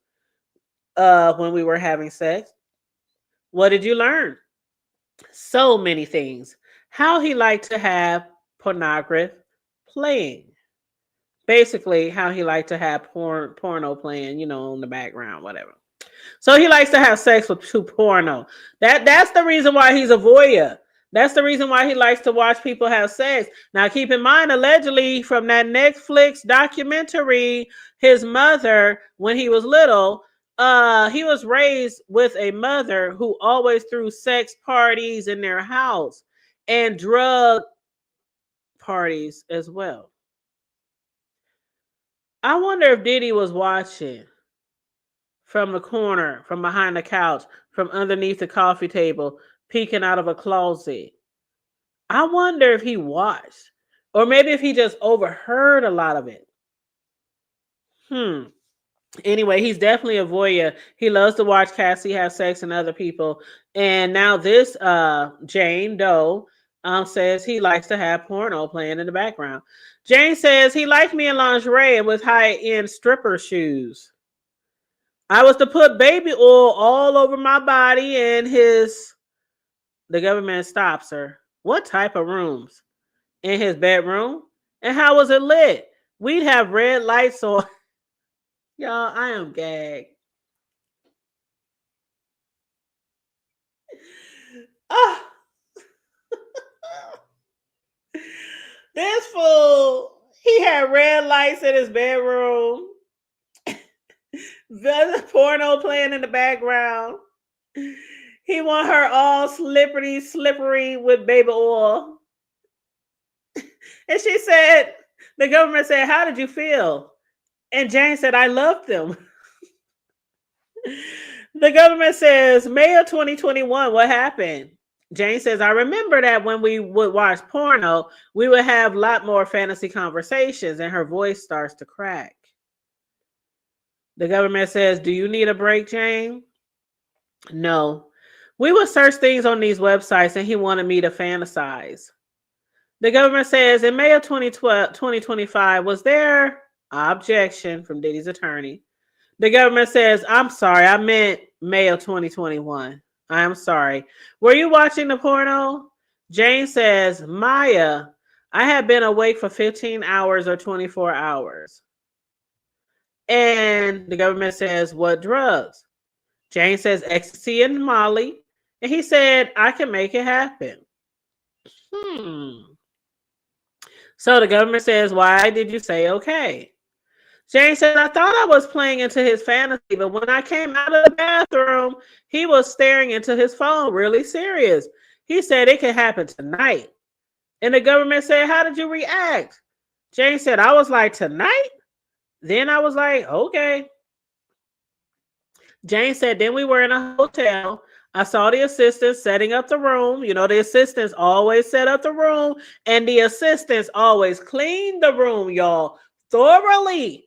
When we were having sex. What did you learn? So many things. How he liked to have pornography playing. Basically, how he liked to have porno playing, in the background, whatever. So he likes to have sex with porno. That's the reason why he's a voyeur. That's the reason why he likes to watch people have sex. Now, keep in mind, allegedly, from that Netflix documentary, his mother, when he was little, he was raised with a mother who always threw sex parties in their house and drug parties as well. I wonder if Diddy was watching from the corner, from behind the couch, from underneath the coffee table, peeking out of a closet. I wonder if he watched, or maybe if he just overheard a lot of it. Anyway, he's definitely a voyeur. He loves to watch Cassie have sex and other people. And now this Jane Doe says he likes to have porno playing in the background. Jane says he liked me in lingerie and with high-end stripper shoes. I was to put baby oil all over my body and the government stops her. What type of rooms? In his bedroom? And how was it lit? We'd have red lights on. Y'all, I am gagged. Oh. This fool, he had red lights in his bedroom. The porno playing in the background. He want her all slippery with baby oil. And she said, the government said, how did you feel? And Jane said, I loved them. The government says, May of 2021, what happened? Jane says, I remember that when we would watch porno, we would have a lot more fantasy conversations, and her voice starts to crack. The government says, do you need a break, Jane? No. We would search things on these websites, and he wanted me to fantasize. The government says, in May of 2025, was there objection from Diddy's attorney? The government says, I'm sorry, I meant May of 2021. I'm sorry. Were you watching the porno? Jane says, Maya, I had been awake for 15 hours or 24 hours. And the government says, what drugs? Jane says, ecstasy and Molly. And he said, I can make it happen. So the government says, why did you say okay? Jane said, I thought I was playing into his fantasy, but when I came out of the bathroom, he was staring into his phone, really serious. He said, it can happen tonight. And the government said, how did you react? Jane said, I was like, tonight? Then I was like, okay. Jane said, then we were in a hotel. I saw the assistants setting up the room. You know, the assistants always set up the room, and the assistants always clean the room, y'all, thoroughly.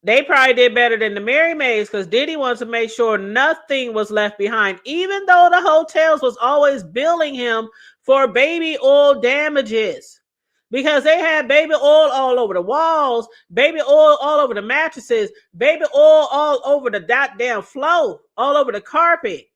They probably did better than the Mary Maids because Diddy wants to make sure nothing was left behind, even though the hotels was always billing him for baby oil damages because they had baby oil all over the walls, baby oil all over the mattresses, baby oil all over the goddamn floor, all over the carpet,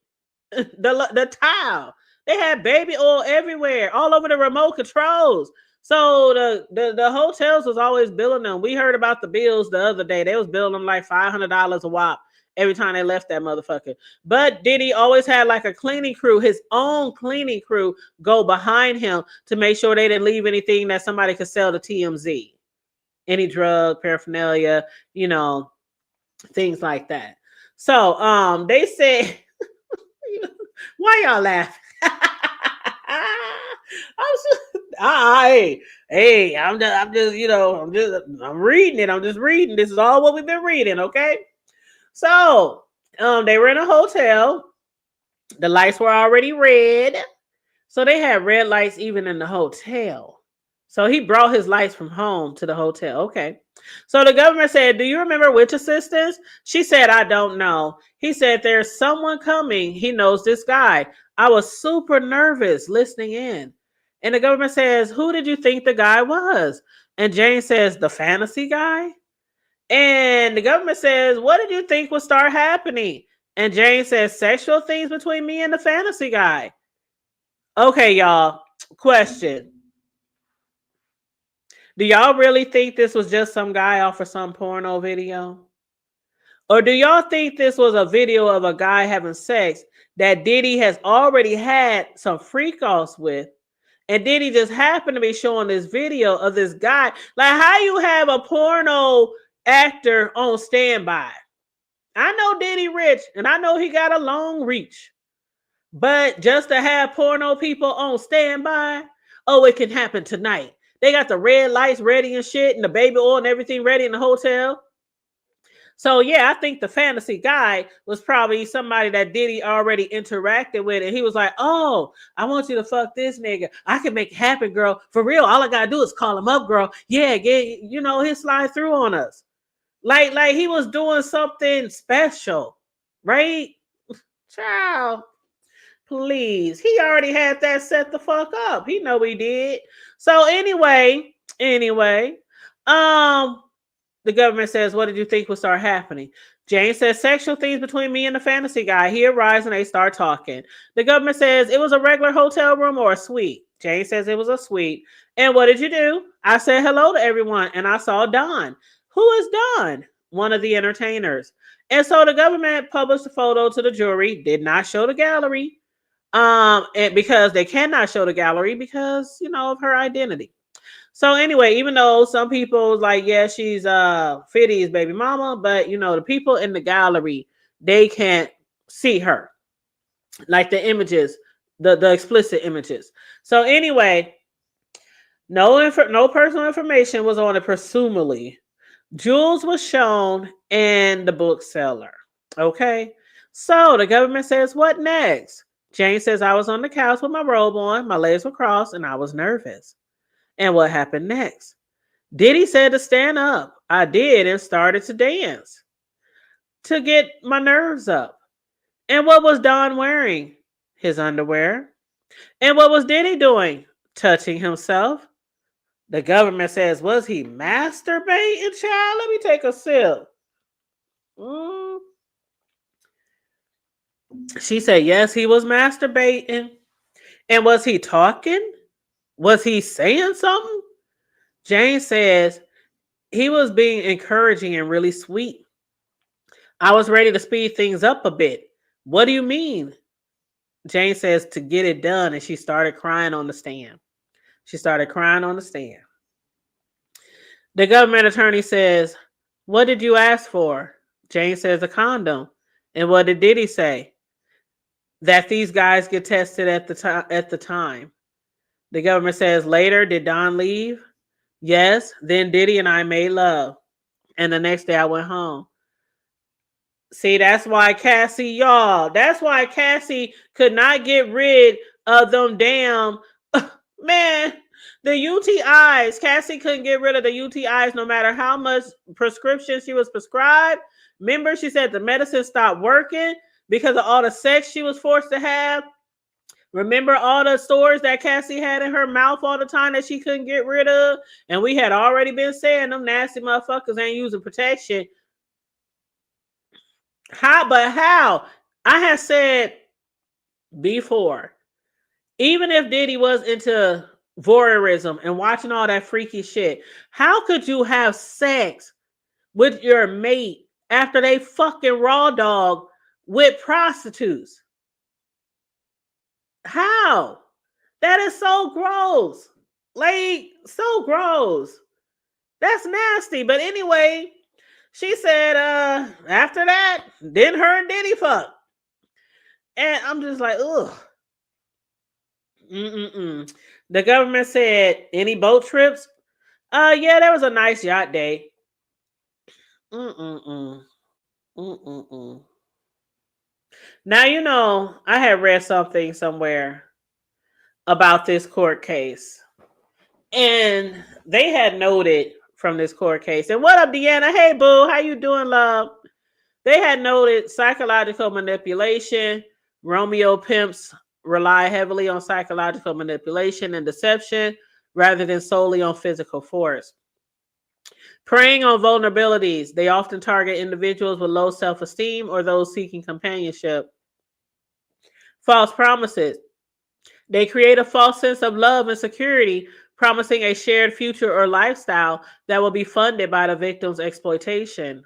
the tile. They had baby oil everywhere, all over the remote controls. So the hotels was always billing them. We heard about the bills the other day. They was billing them like $500 a wop. every time they left that motherfucker. But Diddy always had like a cleaning crew, his own cleaning crew, go behind him to make sure they didn't leave anything that somebody could sell to TMZ. Any drug paraphernalia, things like that. So they said, why y'all laughing? I'm reading it. I'm just reading. This is all what we've been reading, okay? So, they were in a hotel. The lights were already red. So they had red lights even in the hotel. So he brought his lights from home to the hotel. Okay. So the government said, do you remember which assistants? She said, I don't know. He said, there's someone coming. He knows this guy. I was super nervous listening in. And the government says, who did you think the guy was? And Jane says, the fantasy guy. And the government says, what did you think would start happening? And Jane says, sexual things between me and the fantasy guy. Okay, y'all. Question. Do y'all really think this was just some guy off of some porno video? Or do y'all think this was a video of a guy having sex that Diddy has already had some freak-offs with? And Diddy just happened to be showing this video of this guy. Like, how you have a porno actor on standby? I know Diddy rich, and I know he got a long reach. But just to have porno people on standby, oh, it can happen tonight. They got the red lights ready and shit, and the baby oil and everything ready in the hotel. So yeah, I think the fantasy guy was probably somebody that Diddy already interacted with, and he was like, "Oh, I want you to fuck this nigga. I can make it happen, girl. For real, all I gotta do is call him up, girl. Yeah, get he'll slide through on us, like he was doing something special, right? Child, please. He already had that set the fuck up. He know he did. So anyway, the government says, what did you think would start happening? Jane says, sexual things between me and the fantasy guy. He arrives and they start talking. The government says, it was a regular hotel room or a suite. Jane says it was a suite. And what did you do? I said hello to everyone and I saw Don. Who is Don? One of the entertainers. And so the government published a photo to the jury, did not show the gallery. And because they cannot show the gallery because, of her identity. So anyway, even though some people like, yeah, she's 50's baby mama, but the people in the gallery, they can't see her. Like the images, the explicit images. So anyway, no personal information was on it, presumably. Jules was shown and the bookseller. Okay. So the government says, what next? Jane says, I was on the couch with my robe on, my legs were crossed, and I was nervous. And what happened next? Diddy said to stand up. I did and started to dance to get my nerves up. And what was Don wearing? His underwear. And what was Diddy doing? Touching himself. The government says, was he masturbating, child? Let me take a sip. She said, yes, he was masturbating. And was he talking? Was he saying something? Jane says, he was being encouraging and really sweet. I was ready to speed things up a bit. What do you mean? Jane says, to get it done. And she started crying on the stand. The government attorney says, what did you ask for? Jane says, a condom. And what did Diddy say? That these guys get tested at the time. The government says, later, did Don leave? Yes. Then Diddy and I made love. And the next day I went home. See, that's why Cassie could not get rid of them damn, man, the UTIs. Cassie couldn't get rid of the UTIs no matter how much prescription she was prescribed. Remember, she said the medicine stopped working because of all the sex she was forced to have. Remember all the sores that Cassie had in her mouth all the time that she couldn't get rid of? And we had already been saying them nasty motherfuckers ain't using protection. How? I had said before, even if Diddy was into voyeurism and watching all that freaky shit, how could you have sex with your mate after they fucking raw dog with prostitutes. How? That is so gross. Like, so gross. That's nasty. But anyway, she said, after that, then her and Diddy fuck. And I'm just like, ugh. Mm-mm-mm. The government said, any boat trips? Yeah, there was a nice yacht day. Mm-mm-mm. Mm-mm-mm. Now, I had read something somewhere about this court case. And they had noted from this court case. And what up, Deanna? Hey, boo. How you doing, love? They had noted psychological manipulation. Romeo pimps rely heavily on psychological manipulation and deception rather than solely on physical force. Preying on vulnerabilities, they often target individuals with low self-esteem or those seeking companionship. False promises. They create a false sense of love and security, promising a shared future or lifestyle that will be funded by the victim's exploitation.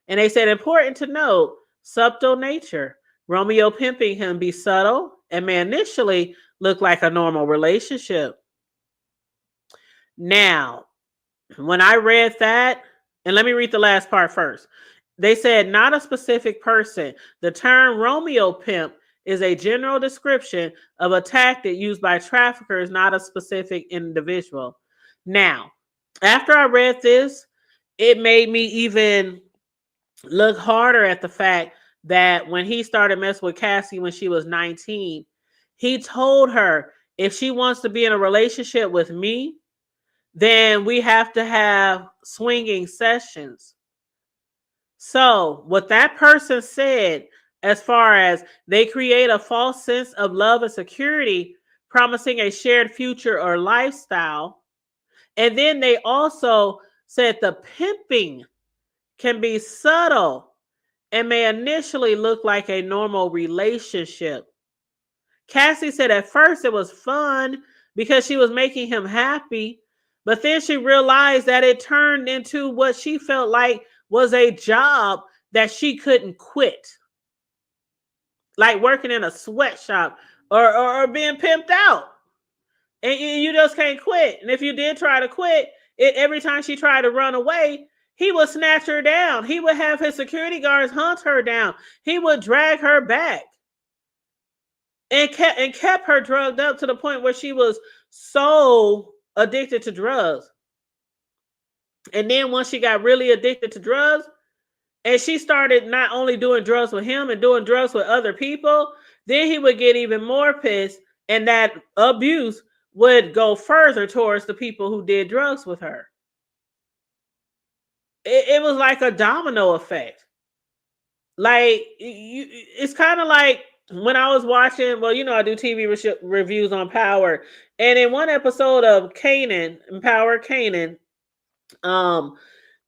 And they said, important to note, subtle nature. Romeo pimping can be subtle and may initially look like a normal relationship. Now, when I read that, and let me read the last part first. They said, not a specific person. The term Romeo pimp is a general description of a tactic used by traffickers, not a specific individual. Now, after I read this, it made me even look harder at the fact that when he started messing with Cassie when she was 19, he told her, if she wants to be in a relationship with me, then we have to have swinging sessions. So, what that person said, as far as they create a false sense of love and security, promising a shared future or lifestyle. And then they also said the pimping can be subtle and may initially look like a normal relationship. Cassie said at first it was fun because she was making him happy, but then she realized that it turned into what she felt like was a job that she couldn't quit. Like working in a sweatshop or being pimped out. And you just can't quit. And if you did try to quit, every time she tried to run away, he would snatch her down. He would have his security guards hunt her down. He would drag her back. And kept her drugged up to the point where she was so addicted to drugs. And then once she got really addicted to drugs, and she started not only doing drugs with him and doing drugs with other people, then he would get even more pissed, and that abuse would go further towards the people who did drugs with her. It was like a domino effect. Like, it's kind of like when I was watching, well, I do TV reviews on Power, and in one episode of Power Kanan,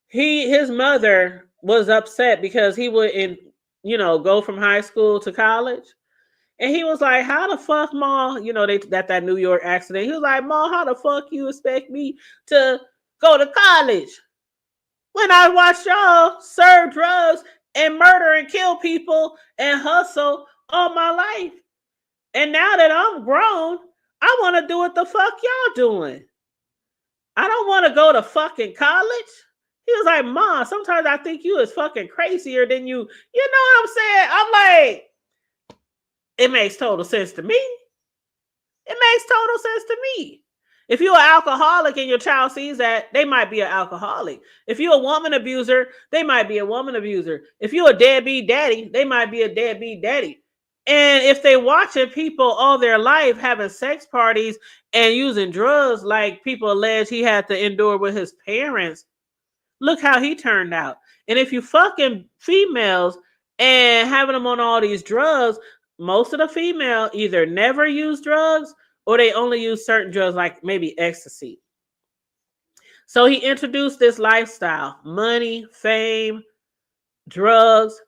his mother was upset because he wouldn't, go from high school to college. And he was like, how the fuck, Ma, that New York accident. He was like, Ma, how the fuck you expect me to go to college when I watched y'all serve drugs and murder and kill people and hustle all my life? And now that I'm grown, I want to do what the fuck y'all doing. I don't want to go to fucking college. He was like, Ma, sometimes I think you is fucking crazier than you. You know what I'm saying? I'm like, it makes total sense to me. It makes total sense to me. If you're an alcoholic and your child sees that, they might be an alcoholic. If you're a woman abuser, they might be a woman abuser. If you're a deadbeat daddy, they might be a deadbeat daddy. And if they watching people all their life having sex parties and using drugs like people allege he had to endure with his parents, look how he turned out. And if you fucking females and having them on all these drugs, most of the female either never use drugs or they only use certain drugs like maybe ecstasy. So he introduced this lifestyle, money, fame, drugs.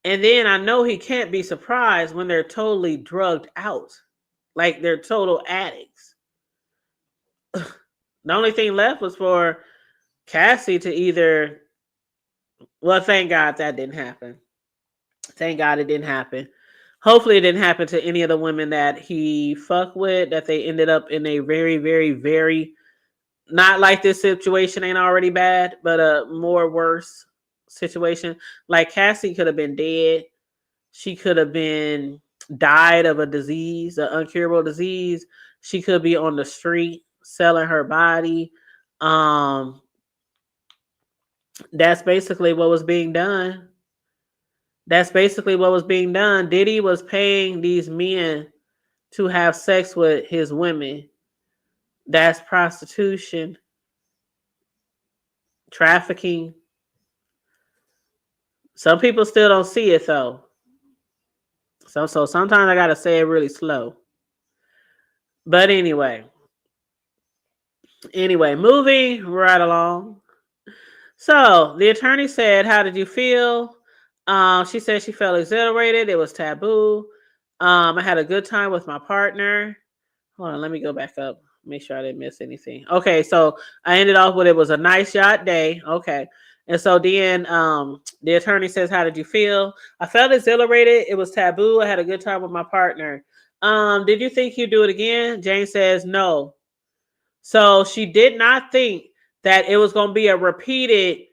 And then I know he can't be surprised when they're totally drugged out. Like they're total addicts. The only thing left was for Cassie to either Well, thank God that didn't happen. Thank God it didn't happen. Hopefully it didn't happen to any of the women that he fucked with, that they ended up in a very, very, very, not like this situation ain't already bad, but a more worse situation. Like Cassie could have been dead. She could have been died of a disease, an uncurable disease. She could be on the street selling her body. Um, that's basically what was being done. That's basically what was being done. Diddy was paying these men to have sex with his women. That's prostitution, trafficking. Some people still don't see it though. So sometimes I gotta say it really slow. But anyway, moving right along. So the attorney said, "How did you feel?" She said she felt exhilarated. It was taboo. I had a good time with my partner. Hold on, let me go back up. Make sure I didn't miss anything. Okay, so I ended off with it was a nice yacht day. Okay. And so then the attorney says, "How did you feel?" I felt exhilarated. It was taboo. I had a good time with my partner. Did you think you'd do it again? Jane says no. So she did not think that it was gonna be a repeated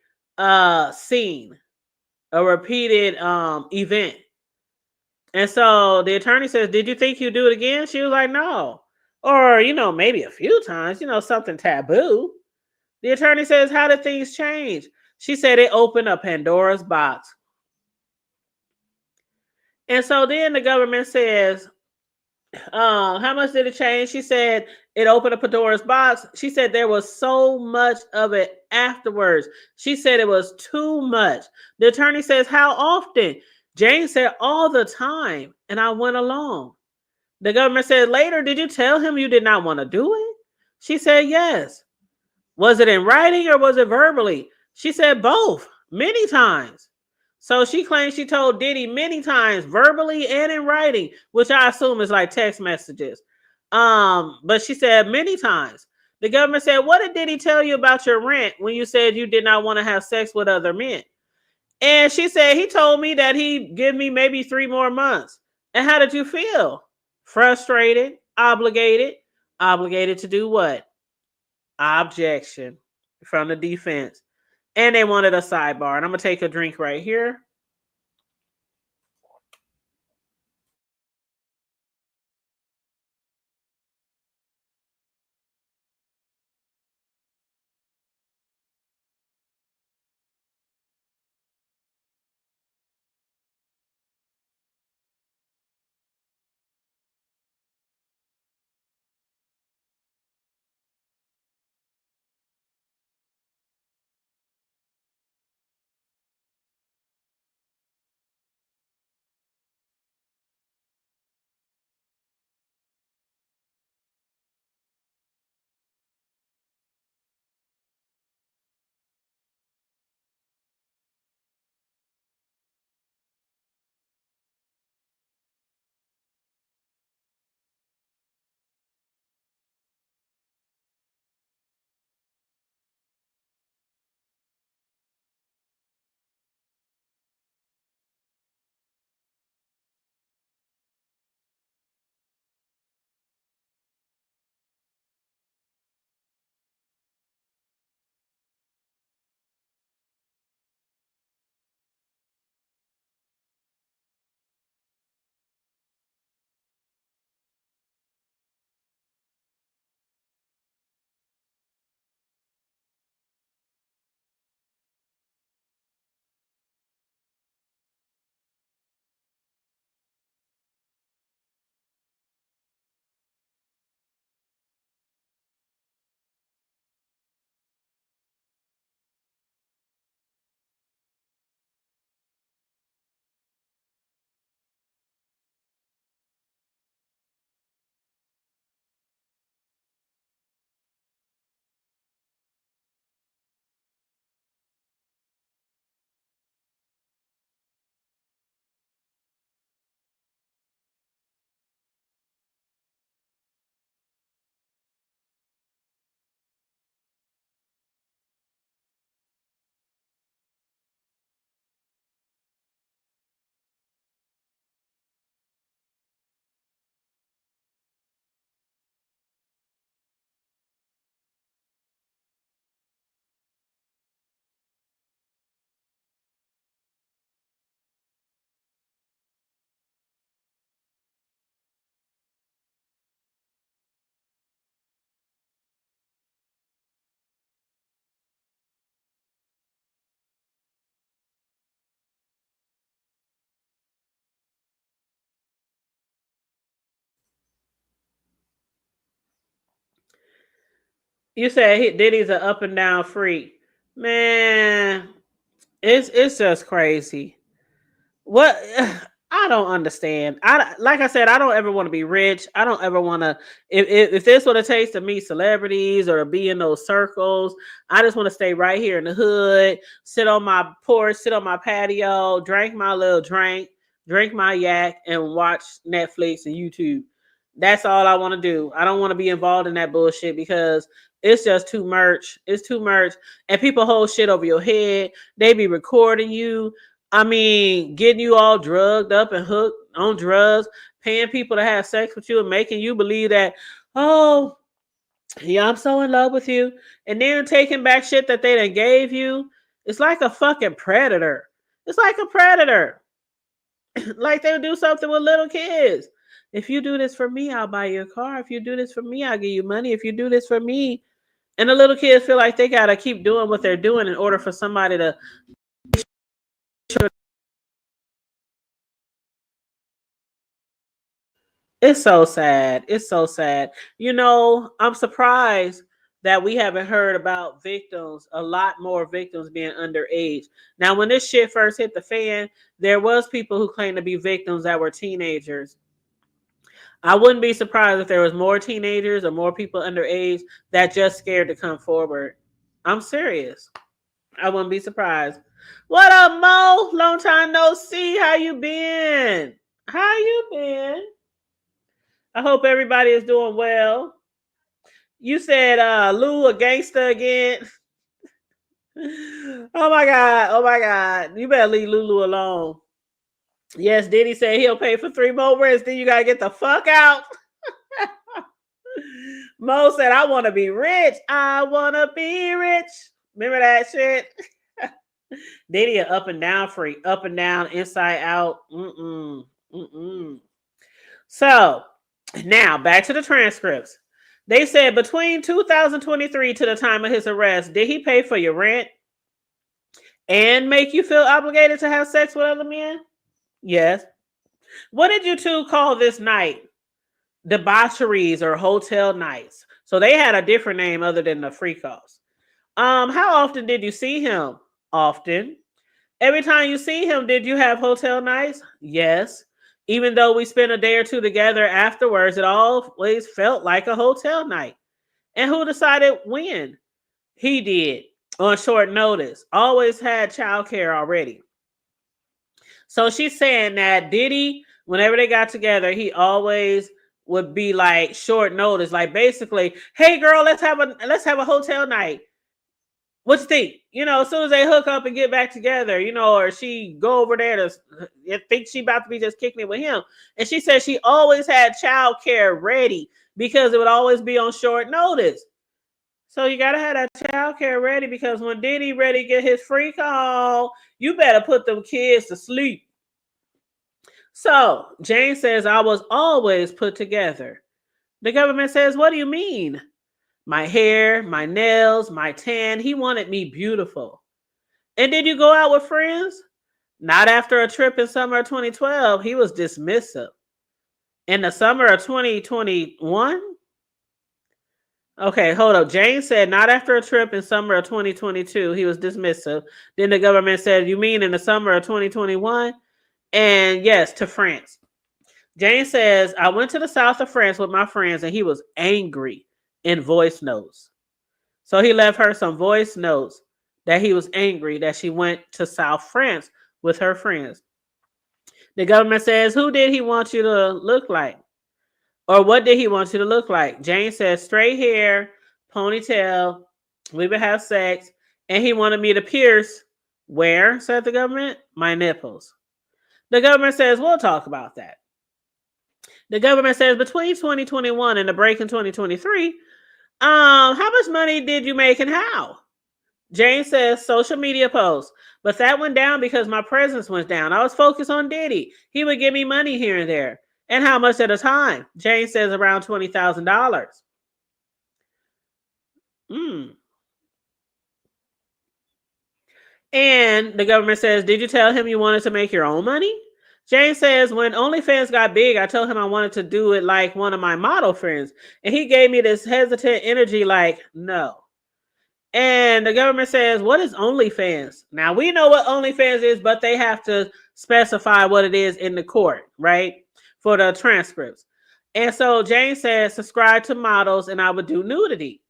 scene, a repeated event. And so the attorney says, "Did you think you'd do it again?" She was like, "No." Or, maybe a few times, something taboo. The attorney says, "How did things change?" She said it opened a Pandora's box. And so then the government says, how much did it change? She said it opened a Pandora's box. She said there was so much of it afterwards. She said it was too much. The attorney says, "How often?" Jane said, "All the time." And I went along. The government said later, "Did you tell him you did not want to do it?" She said, "Yes." "Was it in writing or was it verbally?" She said, "Both, many times." So she claims she told Diddy many times, verbally and in writing, which I assume is like text messages. But she said many times. The government said, "What did Diddy tell you about your rent when you said you did not want to have sex with other men?" And she said, "He told me that he'd give me maybe 3 more months." And how did you feel? Frustrated, obligated. Obligated to do what? Objection from the defense. And they wanted a sidebar. And I'm going to take a drink right here. You said Diddy's an up and down freak. Man, it's just crazy. What I don't understand. I like I said, I don't ever want to be rich. I don't ever want to. If this what it takes to meet celebrities or be in those circles, I just want to stay right here in the hood, sit on my porch, sit on my patio, drink my little drink my yak, and watch Netflix and YouTube. That's all I want to do. I don't want to be involved in that bullshit because it's just too much. It's too much, and people hold shit over your head. They be recording you. I mean, getting you all drugged up and hooked on drugs, paying people to have sex with you and making you believe that, oh, yeah, I'm so in love with you. And then taking back shit that they done gave you. It's like a fucking predator. It's like a predator. Like they would do something with little kids. If you do this for me, I'll buy you a car. If you do this for me, I'll give you money. If you do this for me. And the little kids feel like they got to keep doing what they're doing in order for somebody to. It's so sad. It's so sad. You know, I'm surprised that we haven't heard about victims, a lot more victims being underage. Now, when this shit first hit the fan, there was people who claimed to be victims that were teenagers. I wouldn't be surprised if there was more teenagers or more people underage that just scared to come forward. I'm serious. I wouldn't be surprised. What up, Mo? Long time no see. How you been? How you been? I hope everybody is doing well. You said Lou a gangster again. Oh my god. Oh my god. You better leave Lulu alone. Yes, Diddy said he'll pay for 3 more rents. Then you gotta get the fuck out. Mo said, I want to be rich. I want to be rich. Remember that shit? Diddy a up and down freak. Up and down, inside out. Mm-mm. Mm-mm. So, now back to the transcripts. They said between 2023 to the time of his arrest, did he pay for your rent and make you feel obligated to have sex with other men? Yes. What did you two call this night? Debaucheries or hotel nights. So they had a different name other than the free calls. How often did you see him? Often. Every time you see him, did you have hotel nights? Yes. Even though we spent a day or two together afterwards, it always felt like a hotel night. And who decided when? He did on short notice. Always had childcare already. So she's saying that Diddy, whenever they got together, he always would be like short notice, like basically, hey girl, let's have a hotel night. What you think? You know, as soon as they hook up and get back together, you know, or she go over there to think she about to be just kicking it with him. And she said she always had child care ready because it would always be on short notice. So you gotta have that child care ready because when Diddy ready to get his free call, you better put them kids to sleep. So Jane says I was always put together. The government says, what do you mean? My hair, my nails, my tan. He wanted me beautiful. And did you go out with friends? Not after a trip in summer of 2012. He was dismissive. In the summer of 2021? Okay, hold up. Jane said not after a trip in summer of 2022. He was dismissive. Then the government said, you mean in the summer of 2021? And yes, to France. Jane says, I went to the south of France with my friends and he was angry in voice notes. So he left her some voice notes that he was angry that she went to South France with her friends. The government says, who did he want you to look like? Or what did he want you to look like? Jane says, straight hair, ponytail, we would have sex, and he wanted me to pierce, where, said the government? My nipples. The government says, we'll talk about that. The government says between 2021 and the break in 2023, how much money did you make and how? Jane says social media posts, but that went down because my presence went down. I was focused on Diddy. He would give me money here and there. And how much at a time? Jane says around $20,000. And the government says, did you tell him you wanted to make your own money? Jane says, when OnlyFans got big, I told him I wanted to do it like one of my model friends. And he gave me this hesitant energy like, no. And the government says, what is OnlyFans? Now, we know what OnlyFans is, but they have to specify what it is in the court, right? For the transcripts. And so Jane says, subscribe to models and I would do nudity.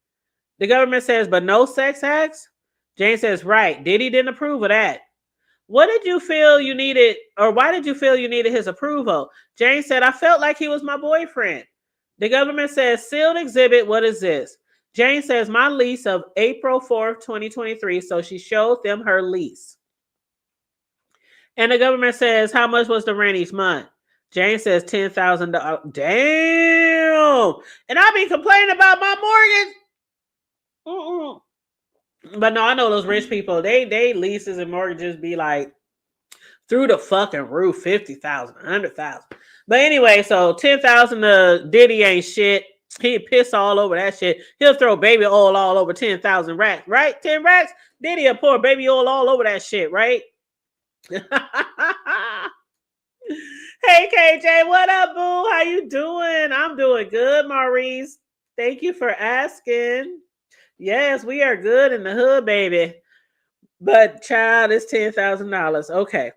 The government says, but no sex acts? Jane says, right. Diddy didn't approve of that. What did you feel you needed, or why did you feel you needed his approval? Jane said, I felt like he was my boyfriend. The government says, sealed exhibit, what is this? Jane says, my lease of April 4th, 2023. So she showed them her lease. And the government says, how much was the rent each month? Jane says, $10,000. Damn. And I be complaining about my mortgage. But no, I know those rich people, they leases and mortgages be like through the fucking roof, 50,000, 100,000. But anyway, so 10,000 Diddy ain't shit. He piss all over that shit. He'll throw baby oil all over 10,000 racks, right? 10 racks? Diddy will pour baby oil all over that shit, right? Hey KJ, what up, boo? How you doing? I'm doing good, Maurice. Thank you for asking. Yes, we are good in the hood, baby. But child, it's $10,000. Okay.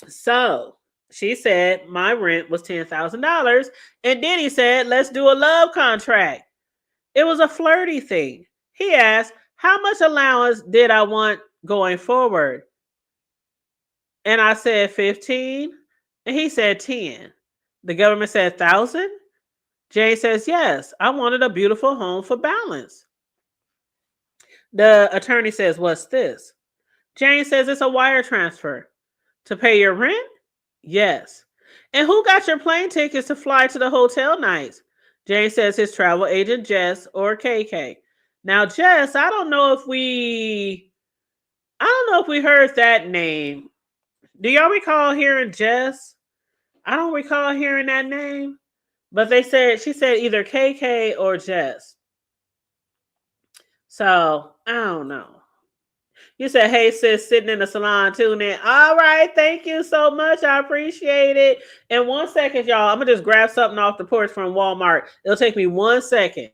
So she said my rent was $10,000. And Diddy said, let's do a love contract. It was a flirty thing. He asked, how much allowance did I want going forward? And I said 15. And he said 10. The government said 1,000. Jane says, yes, I wanted a beautiful home for balance. The attorney says, what's this? Jane says, it's a wire transfer. To pay your rent? Yes. And who got your plane tickets to fly to the hotel nights? Jane says his travel agent, Jess, or KK. Now, Jess, I don't know if we heard that name. Do y'all recall hearing Jess? I don't recall hearing that name. But she said either KK or Jess. So, I don't know. You said, hey, sis, sitting in the salon, tuning in. All right. Thank you so much. I appreciate it. And 1 second, y'all. I'm going to just grab something off the porch from Walmart. It'll take me 1 second.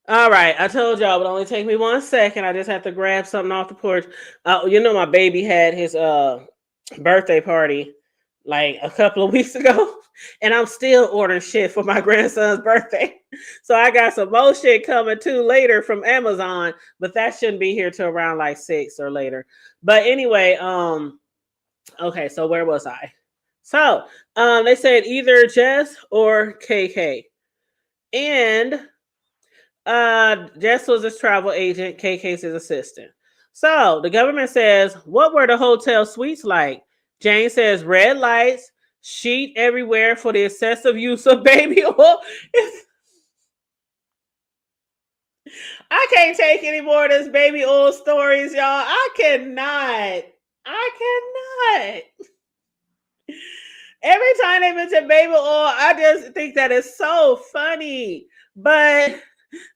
All right, I told y'all it would only take me 1 second. I just have to grab something off the porch. My baby had his birthday party like a couple of weeks ago, and I'm still ordering shit for my grandson's birthday. So I got some more shit coming too later from Amazon, but that shouldn't be here till around like 6 or later. But anyway, okay, so where was I? So they said either Jess or KK, and Jess was his travel agent, KK's his assistant. So the government says, what were the hotel suites like? Jane says, red lights, sheet everywhere for the excessive use of baby oil. I can't take any more of this baby oil stories, y'all. I cannot. Every time they mention baby oil, I just think that is so funny. But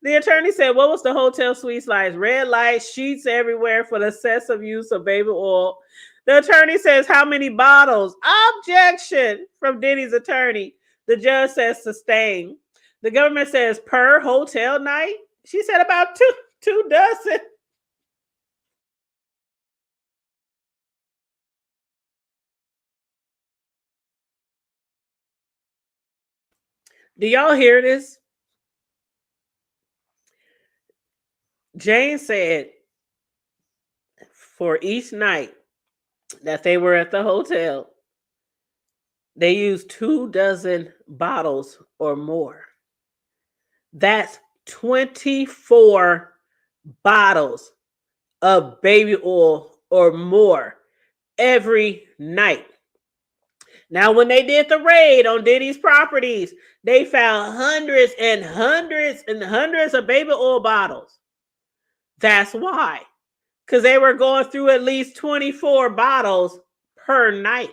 the attorney said, what was the hotel suites like? Red lights, sheets everywhere for the excessive use of baby oil. The attorney says, how many bottles? Objection from Diddy's attorney. The judge says, sustain. The government says, per hotel night? She said about two dozen. Do y'all hear this? Jane said for each night that they were at the hotel, they used 2 dozen bottles or more. That's 24 bottles of baby oil or more every night. Now, when they did the raid on Diddy's properties, they found hundreds and hundreds and hundreds of baby oil bottles. That's why. Because they were going through at least 24 bottles per night.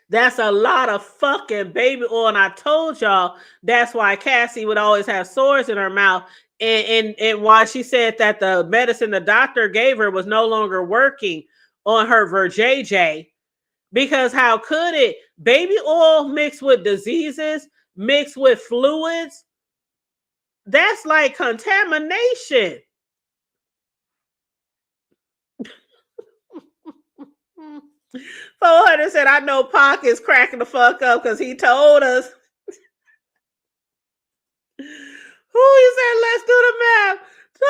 That's a lot of fucking baby oil. And I told y'all that's why Cassie would always have sores in her mouth. And why she said that the medicine the doctor gave her was no longer working on her VerJJ. Because how could it? Baby oil mixed with diseases, mixed with fluids, that's like contamination. 400 said, I know Pac is cracking the fuck up because he told us. Who he said, let's do the math. So,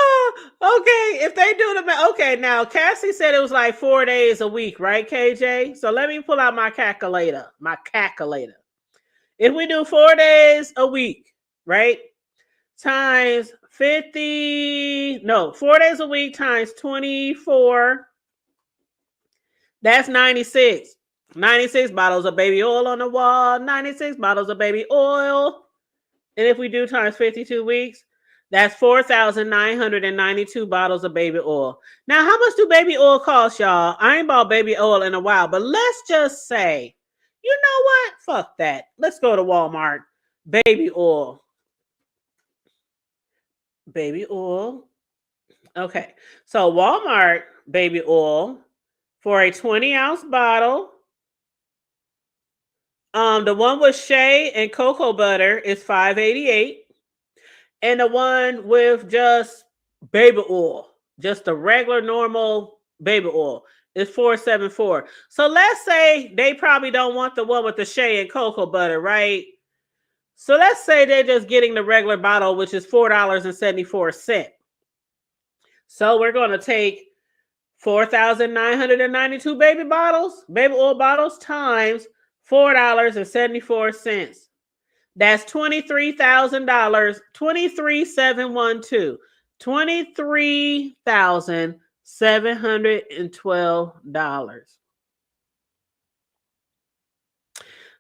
okay, if they do the math. Okay, now Cassie said it was like 4 days a week, right, KJ? So let me pull out my calculator. If we do 4 days a week, right? Times 50, no, 4 days a week times 24. That's 96. 96 bottles of baby oil on the wall. 96 bottles of baby oil. And if we do times 52 weeks, that's 4,992 bottles of baby oil. Now, how much do baby oil cost, y'all? I ain't bought baby oil in a while, but let's just say, you know what? Fuck that. Let's go to Walmart. Baby oil. Baby oil. Okay. So Walmart baby oil for a 20-ounce bottle. The one with shea and cocoa butter is $5.88. And the one with just baby oil, just the regular normal baby oil, is $4.74. So let's say they probably don't want the one with the shea and cocoa butter, right? So let's say they're just getting the regular bottle, which is $4.74. So we're going to take 4,992 baby oil bottles times $4.74. That's $23,000, 23,712, $23,712.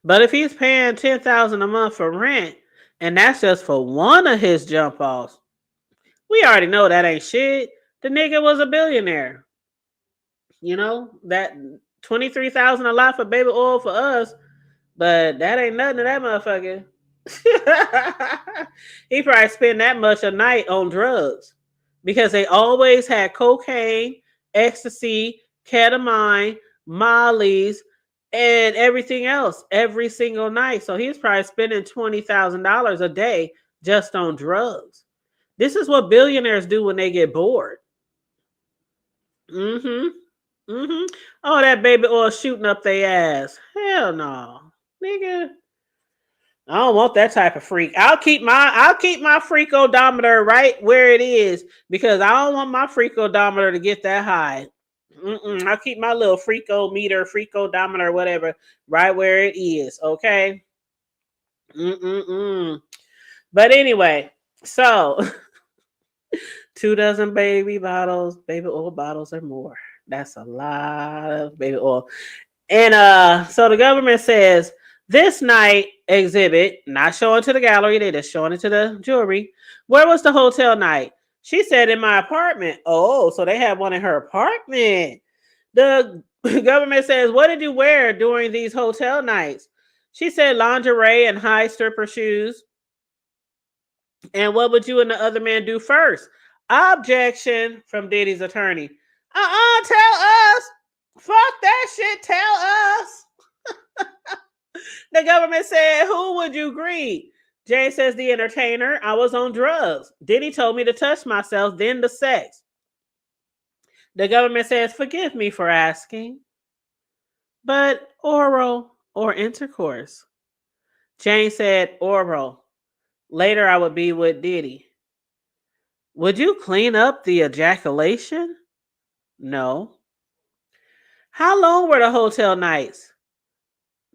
But if he's paying $10,000 a month for rent, and that's just for one of his jump offs, we already know that ain't shit. The nigga was a billionaire. You know, that 23,000 a lot for baby oil for us, but that ain't nothing to that motherfucker. He probably spend that much a night on drugs because they always had cocaine, ecstasy, ketamine, mollies, and everything else every single night. So he's probably spending $20,000 a day just on drugs. This is what billionaires do when they get bored. Mm-hmm. Mm-hmm. Oh, that baby oil shooting up their ass. Hell no. Nigga. I don't want that type of freak. I'll keep my freak odometer right where it is because I don't want my freak odometer to get that high. I'll keep my little freak odometer, whatever, right where it is. Okay. But anyway, so 2 dozen baby oil bottles or more. That's a lot of baby oil. And so the government says this night exhibit, not showing to the gallery, they just showing it to the jury. Where was the hotel night? She said in my apartment. Oh, so they had one in her apartment. The government says, what did you wear during these hotel nights? She said lingerie and high stripper shoes. And what would you and the other man do first? Objection from Diddy's attorney. Tell us. Fuck that shit. Tell us. The government said, who would you greet? Jay says, the entertainer. I was on drugs. Diddy told me to touch myself, then the sex. The government says, forgive me for asking, but oral or intercourse? Jane said, oral. Later, I would be with Diddy. Would you clean up the ejaculation? No. How long were the hotel nights?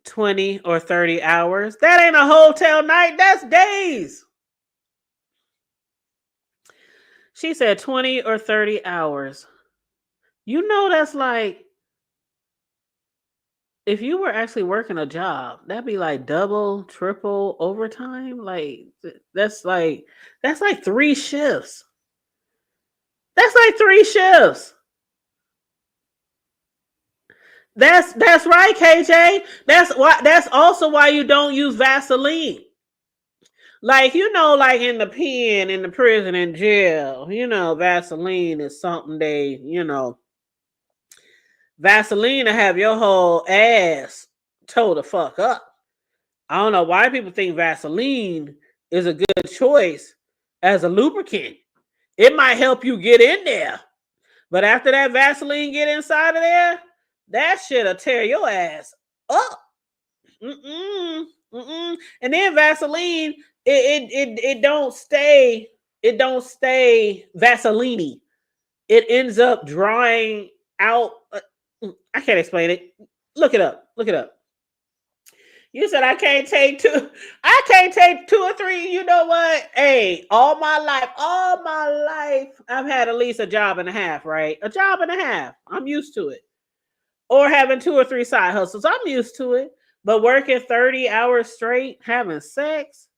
20 or 30 hours. That ain't a hotel night. That's days. She said 20 or 30 hours. You know, that's like, if you were actually working a job, that'd be like double, triple overtime. Like, that's like 3 shifts. That's like 3 shifts. That's right, KJ. That's also why you don't use Vaseline. Like, like in the pen, in the prison, in jail, Vaseline is something Vaseline to have your whole ass toe the fuck up. I don't know why people think Vaseline is a good choice as a lubricant. It might help you get in there. But after that Vaseline get inside of there, that shit'll tear your ass up. And then Vaseline, it don't stay Vaseline. It ends up drying out. I can't explain it. Look it up. You said I can't take 2 or 3. You know what? Hey, all my life, I've had at least a job and a half, right? A job and a half. I'm used to it. Or having 2 or 3 side hustles. I'm used to it. But working 30 hours straight, having sex.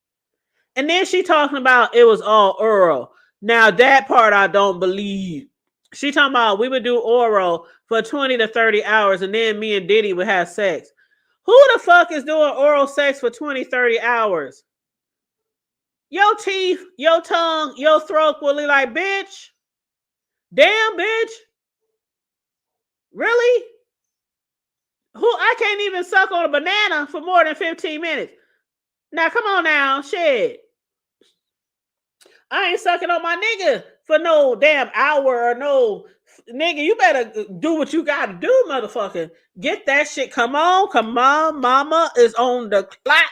And then she talking about it was all oral. Now that part I don't believe. She talking about we would do oral for 20 to 30 hours and then me and Diddy would have sex. Who the fuck is doing oral sex for 20, 30 hours? Your teeth, your tongue, your throat will be like, bitch. Damn, bitch. Really? I can't even suck on a banana for more than 15 minutes. Now, come on now. Shit. I ain't sucking on my nigga for no damn hour or no. Nigga, you better do what you gotta do, motherfucker. Get that shit. Come on. Mama is on the clock.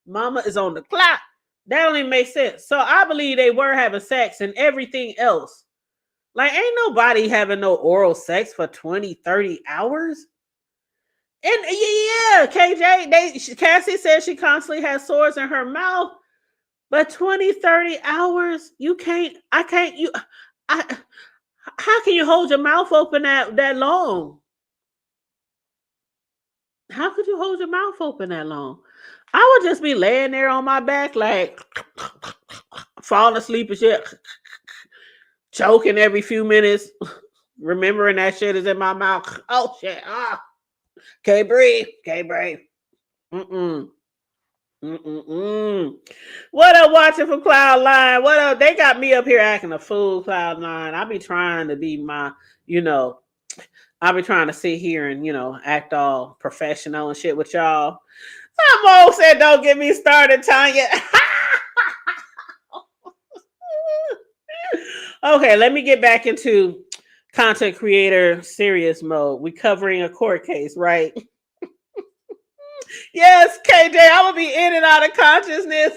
That don't even make sense. So I believe they were having sex and everything else. Like, ain't nobody having no oral sex for 20, 30 hours. And yeah, KJ, Cassie said she constantly has sores in her mouth. But 20, 30 hours, how can you hold your mouth open that long? How could you hold your mouth open that long? I would just be laying there on my back, like falling asleep and shit, choking every few minutes, remembering that shit is in my mouth. Oh shit! Can't breathe. What up, watching from Cloud9? What up? They got me up here acting a fool, Cloud9. I be trying to be I be trying to sit here and, act all professional and shit with y'all. Some old said, don't get me started, Tanya. Okay, let me get back into content creator serious mode. We covering a court case, right? Yes, KJ, I would be in and out of consciousness.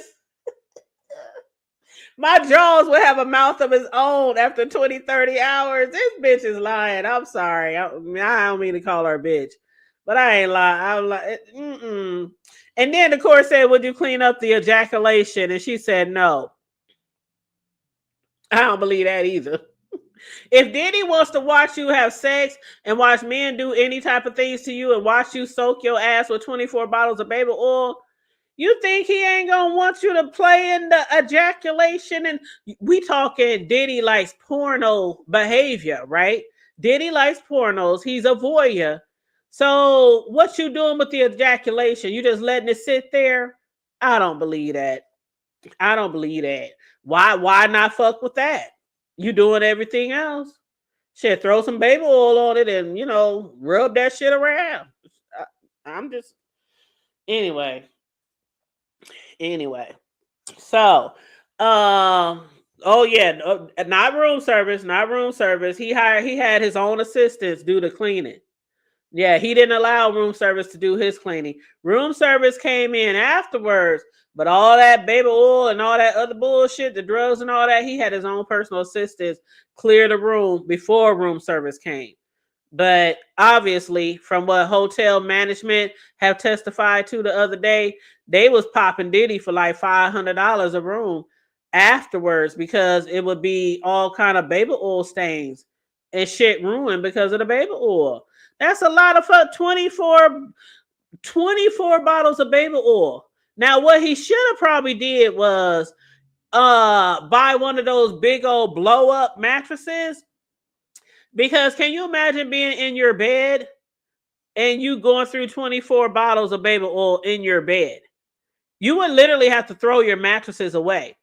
My jaws would have a mouth of its own after 20, 30 hours. This bitch is lying. I'm sorry. I don't mean to call her a bitch. But I ain't lying. I'm like, And then the court said, would you clean up the ejaculation? And she said, no. I don't believe that either. If Diddy wants to watch you have sex and watch men do any type of things to you and watch you soak your ass with 24 bottles of baby oil, you think he ain't gonna want you to play in the ejaculation? And we talking Diddy likes porno behavior, right? Diddy likes pornos. He's a voyeur. So what you doing with the ejaculation? You just letting it sit there? I don't believe that. Why not fuck with that? You doing everything else. Shit, throw some baby oil on it and, rub that shit around. I'm just... Anyway. So, oh yeah, not room service. He had his own assistants do the cleaning. Yeah, he didn't allow room service to do his cleaning. Room service came in afterwards, but all that baby oil and all that other bullshit, the drugs and all that, he had his own personal assistants clear the room before room service came. But obviously, from what hotel management have testified to the other day, they was popping Diddy for like $500 a room afterwards because it would be all kind of baby oil stains and shit ruined because of the baby oil. That's a lot of fun. 24 bottles of baby oil. Now, what he should have probably did was buy one of those big old blow up mattresses Because can you imagine being in your bed and you going through 24 bottles of baby oil in your bed? You would literally have to throw your mattresses away.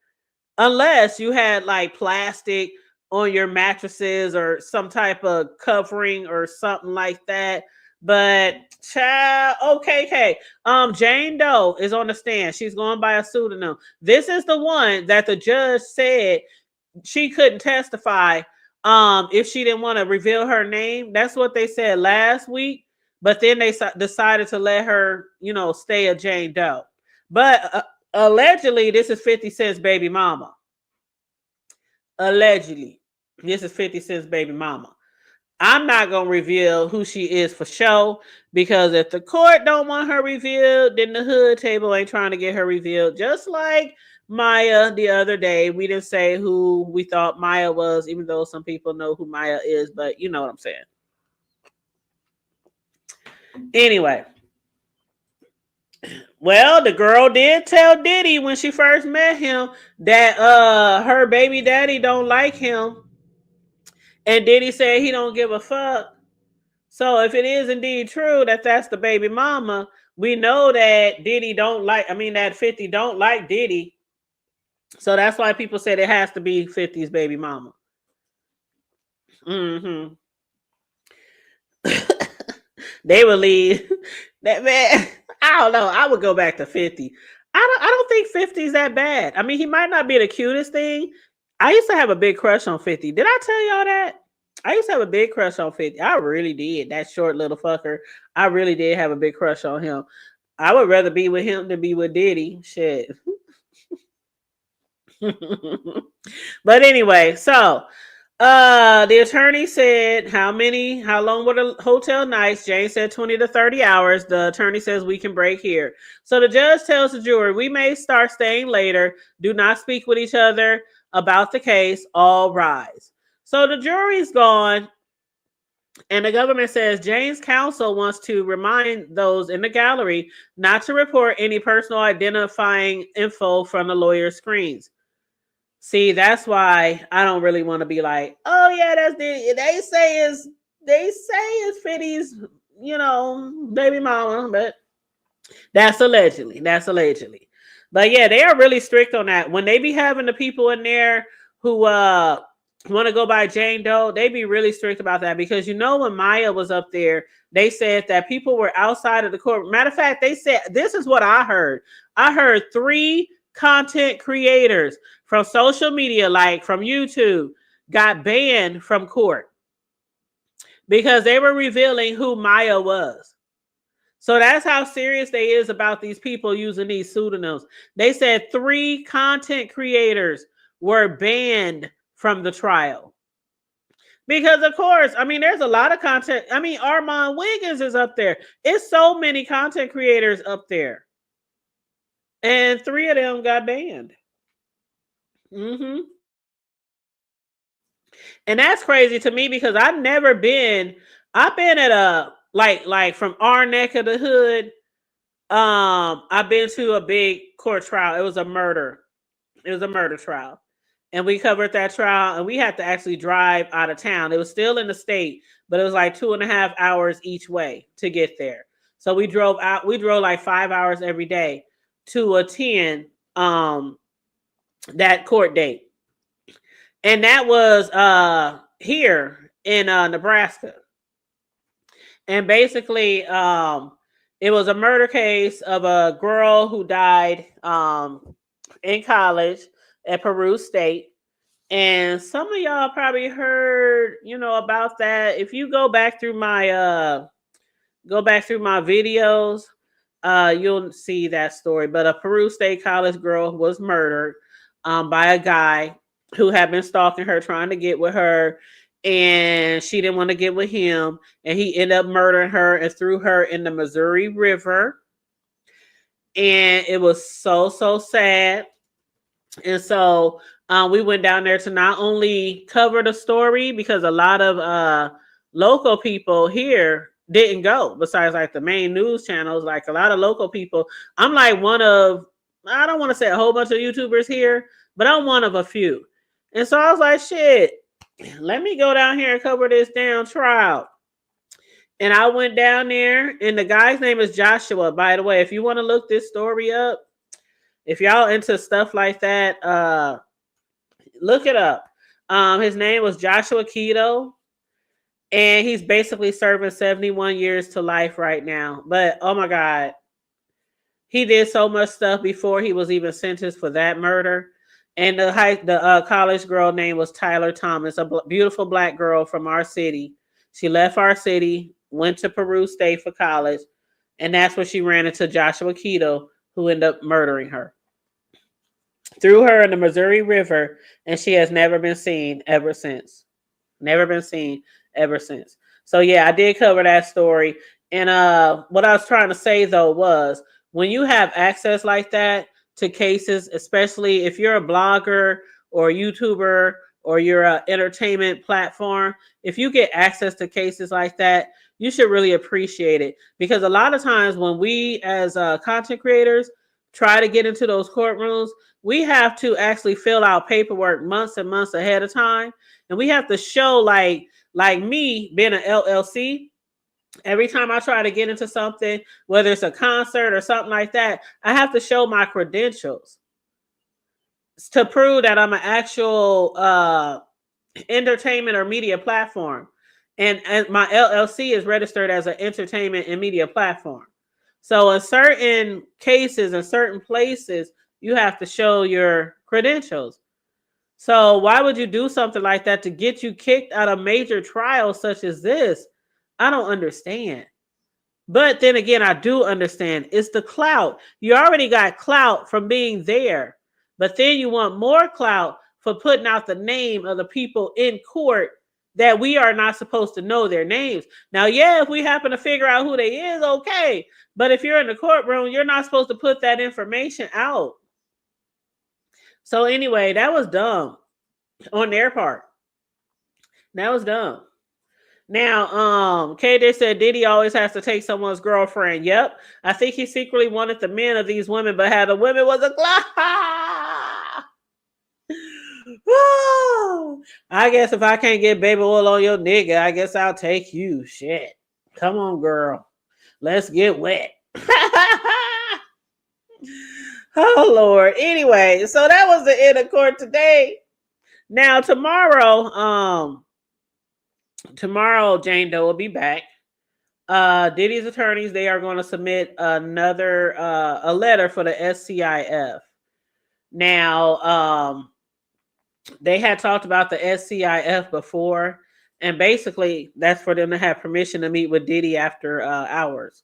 Unless you had like plastic on your mattresses or some type of covering or something like that. But child, okay. Jane Doe is on the stand. She's going by a pseudonym. This is the one that the judge said she couldn't testify if she didn't want to reveal her name. That's what they said last week. But then they decided to let her, stay a Jane Doe. But allegedly, this is 50 Cent's baby mama. Allegedly, this is 50 Cent's baby mama. I'm not going to reveal who she is for show, because if the court don't want her revealed, then the hood table ain't trying to get her revealed. Just like Maya the other day, we didn't say who we thought Maya was, even though some people know who Maya is, but you know what I'm saying. Anyway, well, the girl did tell Diddy when she first met him that her baby daddy don't like him. And Diddy said he don't give a fuck. So if it is indeed true that that's the baby mama, we know that that 50 don't like Diddy. So that's why people said it has to be 50's baby mama. Mm-hmm. They would leave that man. I don't know. I would go back to 50. I don't think 50's that bad. I mean, he might not be the cutest thing. I used to have a big crush on 50. Did I tell y'all that? I used to have a big crush on 50. I really did. That short little fucker. I really did have a big crush on him. I would rather be with him than be with Diddy. Shit. But anyway, so the attorney said how long were the hotel nights? Jane said 20 to 30 hours. The attorney says we can break here. So the judge tells the jury, we may start staying later. Do not speak with each other about the case. All rise. So the jury's gone. And the government says Jane's counsel wants to remind those in the gallery not to report any personal identifying info from the lawyer's screens. See, that's why I don't really want to be like, oh yeah, that's they say it's 50's, baby mama, but that's allegedly. But yeah, they are really strict on that. When they be having the people in there who want to go by Jane Doe, they be really strict about that, because when Maya was up there, they said that people were outside of the court. Matter of fact, they said, this is what I heard. I heard 3 content creators from social media, like from YouTube, got banned from court because they were revealing who Maya was. So that's how serious they is about these people using these pseudonyms. They said 3 content creators were banned from the trial. Because of course, there's a lot of content. Armand Wiggins is up there. It's so many content creators up there. And 3 of them got banned. Mm-hmm. And that's crazy to me, because I've been at a like from our neck of the hood. I've been to a big court trial. It was a murder trial. And we covered that trial, and we had to actually drive out of town. It was still in the state, but it was like 2.5 hours each way to get there. So we drove like 5 hours every day to attend that court date. And that was here in Nebraska. And basically, it was a murder case of a girl who died in college at Peru State. And some of y'all probably heard, about that. If you go back through my videos, you'll see that story. But a Peru State College girl was murdered by a guy who had been stalking her, trying to get with her, and she didn't want to get with him, and he ended up murdering her and threw her in the Missouri River. And it was so sad. And so we went down there to not only cover the story, because a lot of local people here didn't go, besides like the main news channels. Like a lot of local people, I'm like one of, I don't want to say a whole bunch of YouTubers here, but I'm one of a few. And so I was like, shit, let me go down here and cover this damn trial. And I went down there, and the guy's name is Joshua. By the way, if you want to look this story up, if y'all into stuff like that, look it up. His name was Joshua Keto, and he's basically serving 71 years to life right now. But oh my God, he did so much stuff before he was even sentenced for that murder. And the college girl name was Tyler Thomas, a beautiful black girl from our city. She left our city, went to Peru State for college, and that's where she ran into Joshua Keto, who ended up murdering her. Threw her in the Missouri River, and she has never been seen ever since. Never been seen ever since. So yeah, I did cover that story. And what I was trying to say though was when you have access like that to cases, especially if you're a blogger or a YouTuber or you're an entertainment platform, if you get access to cases like that, you should really appreciate it. Because a lot of times when we as content creators try to get into those courtrooms, we have to actually fill out paperwork months and months ahead of time. And we have to show like me being an LLC, every time I try to get into something, whether it's a concert or something like that, I have to show my credentials to prove that I'm an actual entertainment or media platform. And my LLC is registered as an entertainment and media platform. So in certain cases and certain places, you have to show your credentials. So why would you do something like that to get you kicked out of major trials such as this? I don't understand. But then again, I do understand. It's the clout. You already got clout from being there. But then you want more clout for putting out the name of the people in court that we are not supposed to know their names. Now, yeah, if we happen to figure out who they is, okay. But if you're in the courtroom, you're not supposed to put that information out. So anyway, that was dumb on their part. That was dumb. Now, KJ said Diddy always has to take someone's girlfriend. Yep. I think he secretly wanted the men of these women, but had the women was a I guess if I can't get baby oil on your nigga, I guess I'll take you. Shit. Come on, girl. Let's get wet. Oh, Lord. Anyway, so that was the end of court today. Now, tomorrow, Jane Doe will be back. Diddy's attorneys, they are going to submit another a letter for the SCIF. Now, they had talked about the SCIF before, and basically that's for them to have permission to meet with Diddy after hours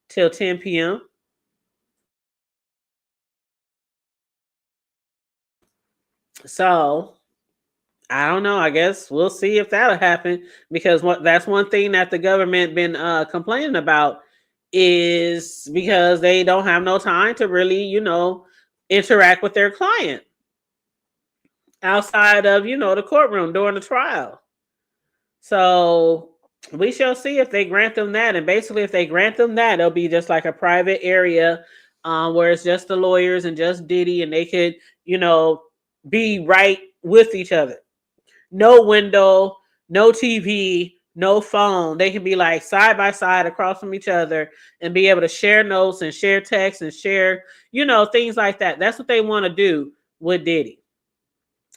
till 10 p.m. So I don't know. I guess we'll see if that'll happen, because that's one thing that the government been complaining about, is because they don't have no time to really, interact with their client outside of, the courtroom during the trial. So we shall see if they grant them that. And basically, if they grant them that, it'll be just like a private area where it's just the lawyers and just Diddy, and they could, be right with each other. No window, no TV, no phone. They can be like side by side across from each other and be able to share notes and share texts and share, things like that. That's what they want to do with Diddy.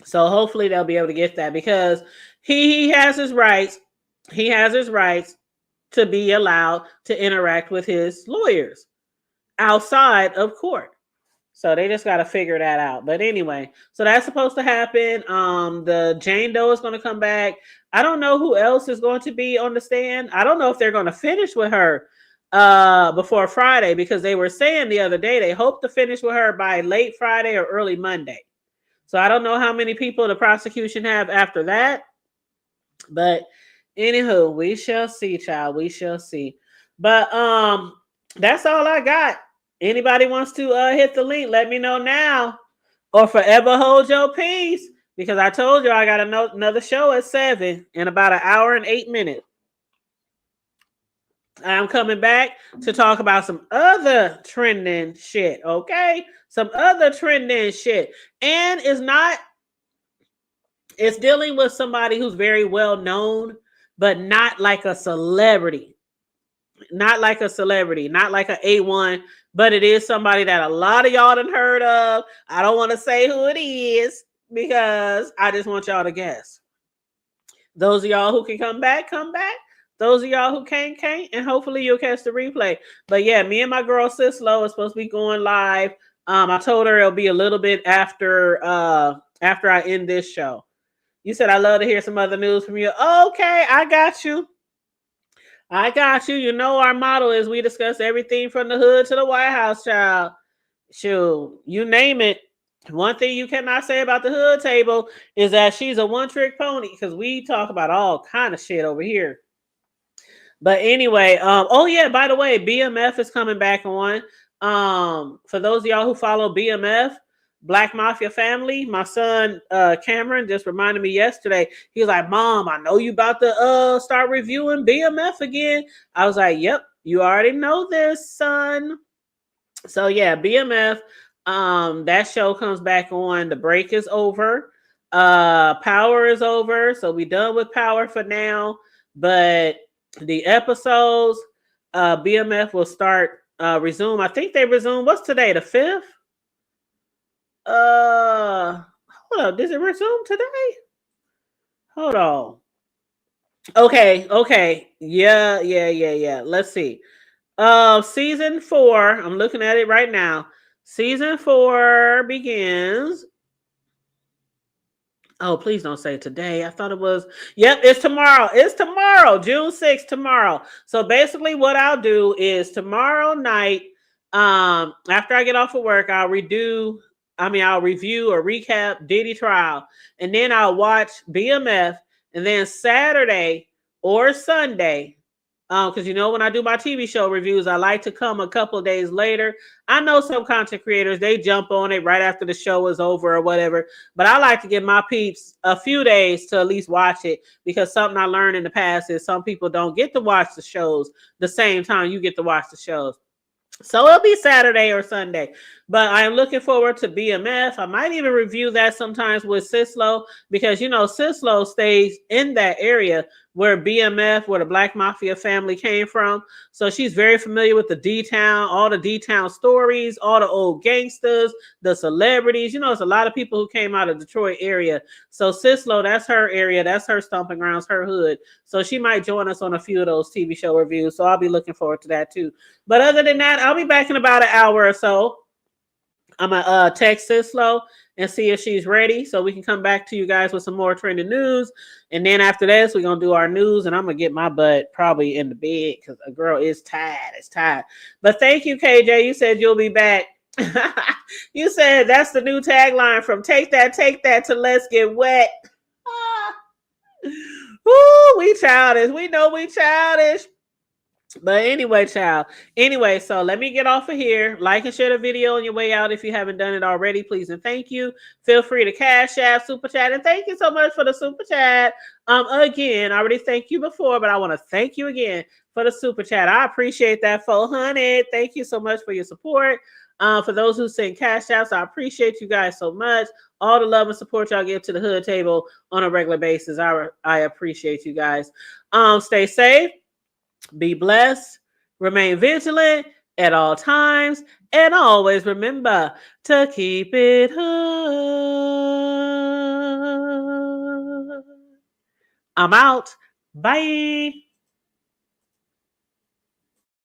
So hopefully they'll be able to get that, because he has his rights. He has his rights to be allowed to interact with his lawyers outside of court. So they just got to figure that out. But anyway, so that's supposed to happen. The Jane Doe is going to come back. I don't know who else is going to be on the stand. I don't know if they're going to finish with her before Friday, because they were saying the other day they hope to finish with her by late Friday or early Monday. So I don't know how many people the prosecution have after that. But anywho, we shall see, child. We shall see. But that's all I got. Anybody wants to hit the link, let me know now, or forever hold your peace, because I told you I got another show at 7 in about an hour and 8 minutes. I'm coming back to talk about some other trending shit, okay? Some other trending shit. And it's not It's dealing with somebody who's very well known, but not like a celebrity. Not like a celebrity, not like an A1, but it is somebody that a lot of y'all done heard of. I don't want to say who it is because I just want y'all to guess. Those of y'all who can come back, come back. Those of y'all who can't, and hopefully you'll catch the replay. But yeah, me and my girl Sislo is supposed to be going live. I told her it'll be a little bit after I end this show. You said I love to hear some other news from you. Okay, I got you. I got you. You know our motto is we discuss everything from the hood to the White House, child. Shoot, you name it. One thing you cannot say about the hood table is that she's a one-trick pony because we talk about all kind of shit over here. But anyway, oh yeah, by the way, BMF is coming back on. For those of y'all who follow BMF, Black Mafia Family, my son Cameron just reminded me yesterday. He's like, "Mom, I know you about to start reviewing BMF again." I was like, "Yep, you already know this, son." So yeah, BMF. That show comes back on. The break is over. Power is over, so we done with Power for now. But the episodes, BMF will start resume. I think they resume. What's today? The 5th. Hold up. Does it resume today? Hold on. Okay. Yeah. Let's see. Season 4. I'm looking at it right now. Season 4 begins. Oh, please don't say today. I thought it was. Yep, it's tomorrow. It's tomorrow, June 6th, tomorrow. So basically, what I'll do is tomorrow night, after I get off of work, I'll review or recap Diddy trial, and then I'll watch BMF, and then Saturday or Sunday. Because when I do my TV show reviews, I like to come a couple of days later. I know some content creators, they jump on it right after the show is over or whatever. But I like to give my peeps a few days to at least watch it, because something I learned in the past is some people don't get to watch the shows the same time you get to watch the shows. So it'll be Saturday or Sunday. But I am looking forward to BMF. I might even review that sometimes with Sislo, because Sislo stays in that area where BMF, where the Black Mafia family came from. So she's very familiar with the D-Town, all the D-Town stories, all the old gangsters, the celebrities. It's a lot of people who came out of Detroit area. So Sislo, that's her area. That's her stomping grounds, her hood. So she might join us on a few of those TV show reviews. So I'll be looking forward to that too. But other than that, I'll be back in about an hour or so. I'm going to text Sislo and see if she's ready so we can come back to you guys with some more trending news. And then after this, we're going to do our news, and I'm going to get my butt probably in the bed because a girl is tired. It's tired. But thank you, KJ. You said you'll be back. You said that's the new tagline from Take That to Let's Get Wet. Ooh, we childish. We know we childish. But anyway, child. Anyway, so let me get off of here. Like and share the video on your way out if you haven't done it already, please and thank you. Feel free to cash app, super chat, and thank you so much for the super chat. Again, I already thanked you before, but I want to thank you again for the super chat. I appreciate that, 400. Thank you so much for your support. For those who send cash outs, I appreciate you guys so much. All the love and support y'all give to the hood table on a regular basis. I appreciate you guys. Stay safe. Be blessed, remain vigilant at all times, and always remember to keep it hood. I'm out. Bye.